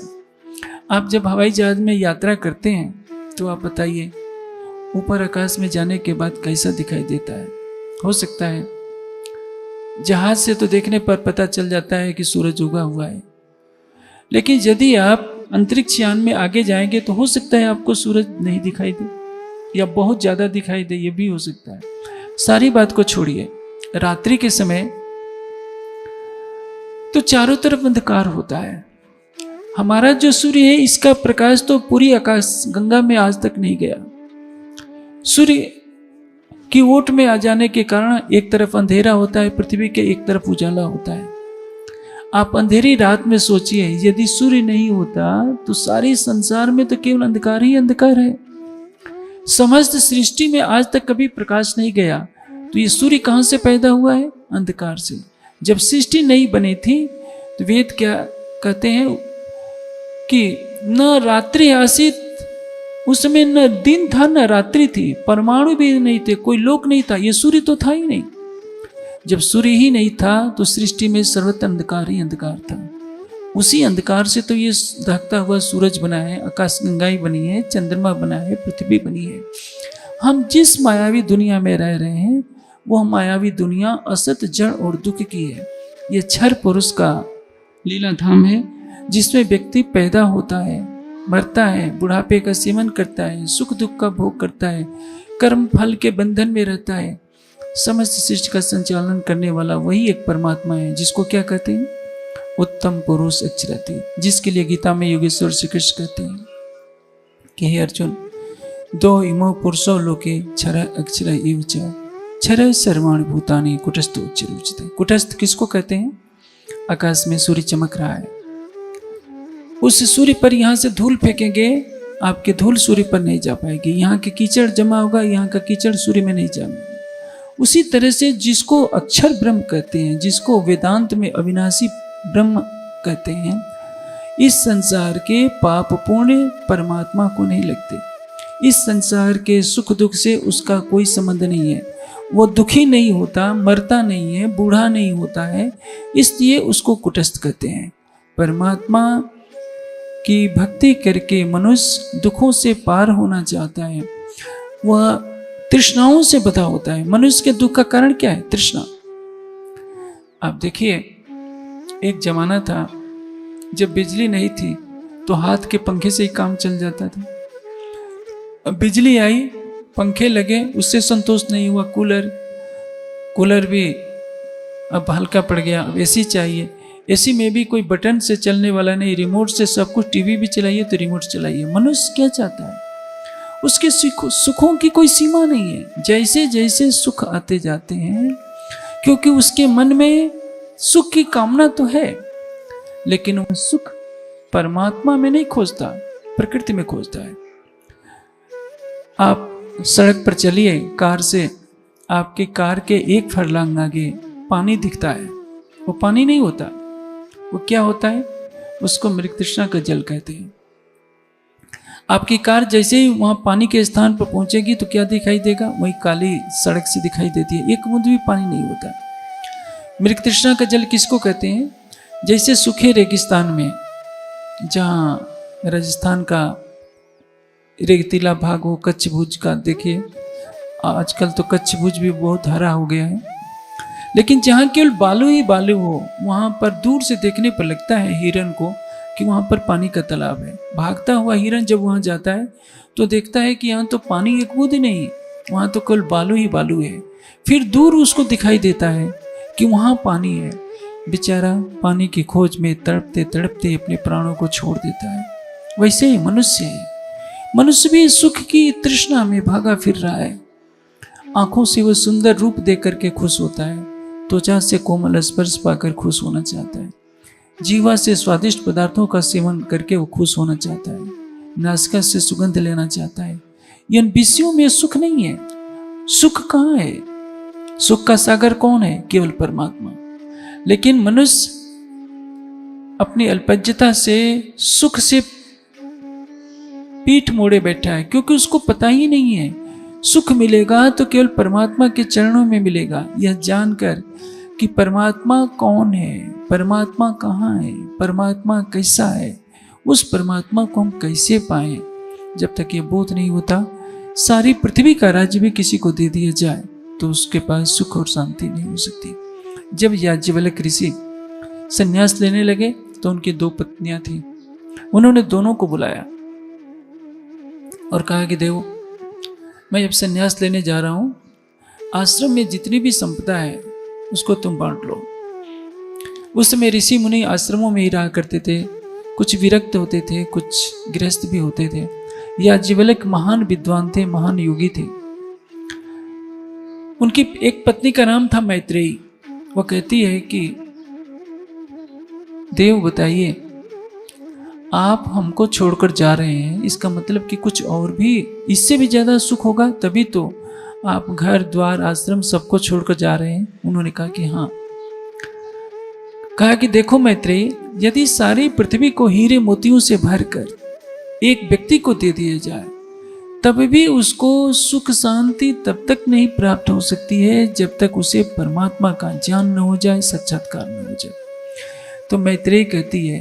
आप जब हवाई जहाज में यात्रा करते हैं तो आप बताइए, ऊपर आकाश में जाने के बाद कैसा दिखाई देता है? हो सकता है जहाज से तो देखने पर पता चल जाता है कि सूरज उगा हुआ है, लेकिन यदि आप अंतरिक्ष यान में आगे जाएंगे तो हो सकता है आपको सूरज नहीं दिखाई दे या बहुत ज्यादा दिखाई दे, ये भी हो सकता है। सारी बात को छोड़िए, रात्रि के समय तो चारों तरफ अंधकार होता है। हमारा जो सूर्य है इसका प्रकाश तो पूरी आकाश गंगा में आज तक नहीं गया। सूर्य की ओट में आ जाने के कारण एक तरफ अंधेरा होता है, पृथ्वी के एक तरफ उजाला होता है। आप अंधेरी रात में सोचिए, यदि सूर्य नहीं होता तो सारे संसार में तो केवल अंधकार ही अंधकार है। समस्त सृष्टि में आज तक कभी प्रकाश नहीं गया, तो ये सूर्य कहां से पैदा हुआ है? अंधकार से। जब सृष्टि नहीं बनी थी तो वेद क्या कहते हैं कि न रात्रि आसित, उसमें न दिन था न रात्रि थी, परमाणु भी नहीं थे, कोई लोक नहीं था, ये सूर्य तो था ही नहीं। जब सूर्य ही नहीं था तो सृष्टि में सर्वत्र अंधकार ही अंधकार था। उसी अंधकार से तो ये दहकता हुआ सूरज बना है, आकाश गंगाएं बनी है, चंद्रमा बना है, पृथ्वी बनी है। हम जिस मायावी दुनिया में रह रहे हैं वह मायावी दुनिया असत, जड़ और दुख की है। यह क्षर पुरुष का लीला धाम है, जिसमें व्यक्ति पैदा होता है, मरता है, बुढ़ापे का सेवन करता है, सुख दुख का भोग करता है, कर्म फल के बंधन में रहता है। समस्त सृष्टि का संचालन करने वाला वही एक परमात्मा है, जिसको क्या कहते हैं? उत्तम पुरुष अक्षरति, जिसके लिए गीता में योगेश्वर श्री कृष्ण कहते हैं कि हे अर्जुन, दो इमो पुरुषो लोके क्षर अक्षर इव च क्षर सर्वाणि भूतानि कुटस्थ उच्चते। कुटस्थ किसको कहते हैं? आकाश में सूर्य चमक रहा है, उस सूर्य पर यहाँ से धूल फेंकेंगे, आपके धूल सूर्य पर नहीं जा पाएगी। यहाँ के कीचड़ जमा होगा, यहाँ का कीचड़ सूर्य में नहीं जाएगा। उसी तरह से जिसको अक्षर ब्रह्म कहते हैं, जिसको वेदांत में अविनाशी ब्रह्म कहते हैं, इस संसार के पाप पुण्य परमात्मा को नहीं लगते। इस संसार के सुख दुख से उसका कोई संबंध नहीं है। वो दुखी नहीं होता, मरता नहीं है, बूढ़ा नहीं होता है, इसलिए उसको कुटस्थ कहते हैं। परमात्मा की भक्ति करके मनुष्य दुखों से पार होना चाहता है, वह तृष्णाओं से बधा होता है। मनुष्य के दुख का कारण क्या है? तृष्णा। आप देखिए, एक जमाना था जब बिजली नहीं थी तो हाथ के पंखे से ही काम चल जाता था। अब बिजली आई, पंखे लगे, उससे संतोष नहीं हुआ, कूलर भी अब हल्का पड़ गया, अब एसी चाहिए। एसी में भी कोई बटन से चलने वाला नहीं, रिमोट से सब कुछ। टीवी भी चलाइए तो रिमोट चलाइए। मनुष्य क्या चाहता है? उसके सुखों की कोई सीमा नहीं है। जैसे जैसे सुख आते जाते हैं, क्योंकि उसके मन में सुख की कामना तो है, लेकिन वह सुख परमात्मा में नहीं खोजता, प्रकृति में खोजता है। आप सड़क पर चलिए कार से, आपके कार के एक फरलांग आगे पानी दिखता है, वो पानी नहीं होता, वो क्या होता है? उसको मृग तृष्णा का जल कहते हैं। आपकी कार जैसे ही वहां पानी के स्थान पर पहुंचेगी तो क्या दिखाई देगा? वही काली सड़क से दिखाई देती है, एक बूंद भी पानी नहीं होता। मृग तृष्णा का जल किसको कहते हैं? जैसे सूखे रेगिस्तान में, जहाँ राजस्थान का रेतीला भाग हो, कच्छ भुज का, देखिए आजकल तो कच्छ भुज भी बहुत हरा हो गया है, लेकिन जहाँ केवल बालू ही बालू हो, वहाँ पर दूर से देखने पर लगता है हिरन को कि वहाँ पर पानी का तालाब है। भागता हुआ हिरन जब वहाँ जाता है तो देखता है कि यहाँ तो पानी एक बूंद ही नहीं, वहाँ तो केवल बालू ही बालू है। फिर दूर उसको दिखाई देता है कि वहाँ पानी है। बेचारा पानी की खोज में तड़पते तड़पते अपने प्राणों को छोड़ देता है। वैसे ही मनुष्य है, मनुष्य भी सुख की तृष्णा में भागा फिर रहा है। आंखों से वो सुंदर रूप देख करके खुश होता है, त्वचा से कोमल स्पर्श पाकर खुश होना चाहता है, जीवा से स्वादिष्ट पदार्थों का सेवन करके वो खुश होना चाहता है, नासिका से सुगंध लेना चाहता है। इन विषयों में सुख नहीं है। सुख कहाँ है? सुख का सागर कौन है? केवल परमात्मा। लेकिन मनुष्य अपनी अल्पज्यता से सुख से पीठ मोड़े बैठा है, क्योंकि उसको पता ही नहीं है सुख मिलेगा तो केवल परमात्मा के चरणों में मिलेगा। यह जानकर कि परमात्मा कौन है, परमात्मा कहाँ है, परमात्मा कैसा है, उस परमात्मा को हम कैसे पाएं, जब तक ये बोध नहीं होता, सारी पृथ्वी का राज्य भी किसी को दे दिया जाए तो उसके पास सुख और शांति नहीं हो सकती। जब याज्ञवल्क्य ऋषि संन्यास लेने लगे तो उनकी 2 पत्नियां थीं। उन्होंने दोनों को बुलाया और कहा कि देव, मैं जब संन्यास लेने जा रहा हूं, आश्रम में जितनी भी संपदा है उसको तुम बांट लो। उस समय ऋषि मुनि आश्रमों में ही रहा करते थे, कुछ विरक्त होते थे, कुछ गृहस्थ भी होते थे। याज्ञवल्क्य महान विद्वान थे, महान योगी थे। उनकी एक पत्नी का नाम था मैत्रेयी। वो कहती है कि देव बताइए, आप हमको छोड़कर जा रहे हैं, इसका मतलब कि कुछ और भी इससे भी ज्यादा सुख होगा, तभी तो आप घर द्वार आश्रम सबको छोड़कर जा रहे हैं। उन्होंने कहा कि हाँ। कहा कि देखो मैत्रेयी, यदि सारी पृथ्वी को हीरे मोतियों से भरकर एक व्यक्ति को दे दिया जाए, तब भी उसको सुख शांति तब तक नहीं प्राप्त हो सकती है जब तक उसे परमात्मा का ज्ञान न हो जाए, साक्षात्कार न हो जाए। तो मैत्रेयी कहती है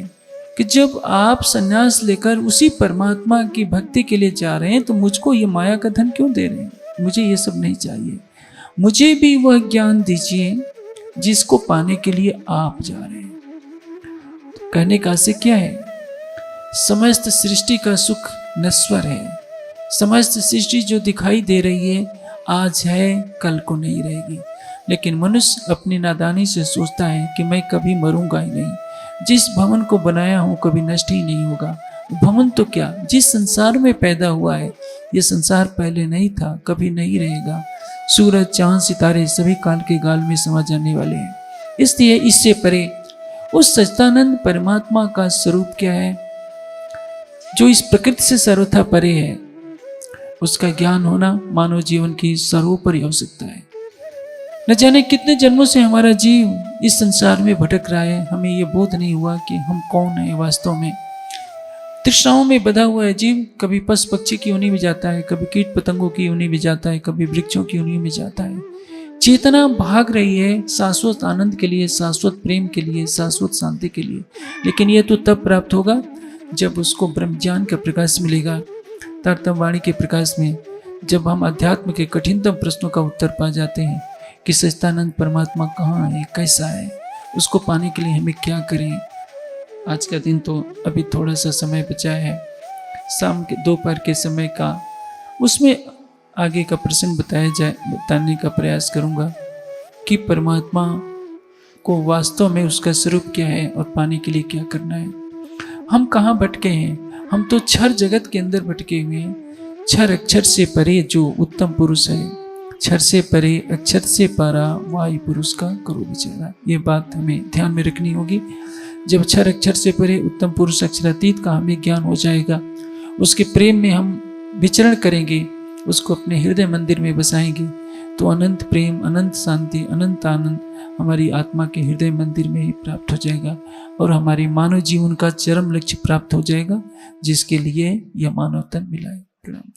कि जब आप संन्यास लेकर उसी परमात्मा की भक्ति के लिए जा रहे हैं तो मुझको ये माया का धन क्यों दे रहे हैं? मुझे ये सब नहीं चाहिए। मुझे भी वह ज्ञान दीजिए जिसको पाने के लिए आप जा रहे हैं। तो कहने का आशय क्या है? समस्त सृष्टि का सुख नश्वर है। समस्त सृष्टि जो दिखाई दे रही है आज है, कल को नहीं रहेगी। लेकिन मनुष्य अपनी नादानी से सोचता है कि मैं कभी मरूंगा ही नहीं, जिस भवन को बनाया हूं कभी नष्ट ही नहीं होगा। भवन तो क्या, जिस संसार में पैदा हुआ है, यह संसार पहले नहीं था, कभी नहीं रहेगा। सूरज, चांद, सितारे सभी काल के गाल में समा जाने वाले हैं। इसलिए इससे परे उस सच्चिदानंद परमात्मा का स्वरूप क्या है, जो इस प्रकृति से सर्वथा परे है, उसका ज्ञान होना मानव जीवन की सर्वोपरि आवश्यकता है। न जाने कितने जन्मों से हमारा जीव इस संसार में भटक रहा है, हमें यह बोध नहीं हुआ कि हम कौन है वास्तव में। तृष्णाओं में बधा हुआ है जीव, कभी पशु पक्षी की योनि में जाता है, कभी कीट पतंगों की योनि में जाता है, कभी वृक्षों की योनि में जाता है। चेतना भाग रही है शाश्वत आनंद के लिए, शाश्वत प्रेम के लिए, शाश्वत शांति के लिए। लेकिन यह तो तब प्राप्त होगा जब उसको ब्रह्म ज्ञान का प्रकाश मिलेगा, तारतम वाणी के प्रकाश में, जब हम अध्यात्म के कठिनतम प्रश्नों का उत्तर पा जाते हैं कि सच्चिदानंद परमात्मा कहाँ है, कैसा है, उसको पाने के लिए हमें क्या करें। आज का दिन तो अभी थोड़ा सा समय बचा है, शाम के दोपहर के समय का, उसमें आगे का प्रसंग बताने का प्रयास करूंगा कि परमात्मा को वास्तव में उसका स्वरूप क्या है और पाने के लिए क्या करना है। हम कहाँ भटके हैं, हम तो क्षर जगत के अंदर भटके हुए हैं। क्षर अक्षर से परे जो उत्तम पुरुष है, क्षर से परे अक्षर से पारा वायु पुरुष का करो विचारा। ये बात हमें ध्यान में रखनी होगी। जब क्षर अक्षर से परे उत्तम पुरुष अक्षरातीत का हमें ज्ञान हो जाएगा, उसके प्रेम में हम विचरण करेंगे, उसको अपने हृदय मंदिर में बसाएंगे, तो अनंत प्रेम, अनंत शांति, अनंत आनंद हमारी आत्मा के हृदय मंदिर में ही प्राप्त हो जाएगा और हमारी मानव जीवन का चरम लक्ष्य प्राप्त हो जाएगा, जिसके लिए यह मानव तन मिला है। प्रणाम।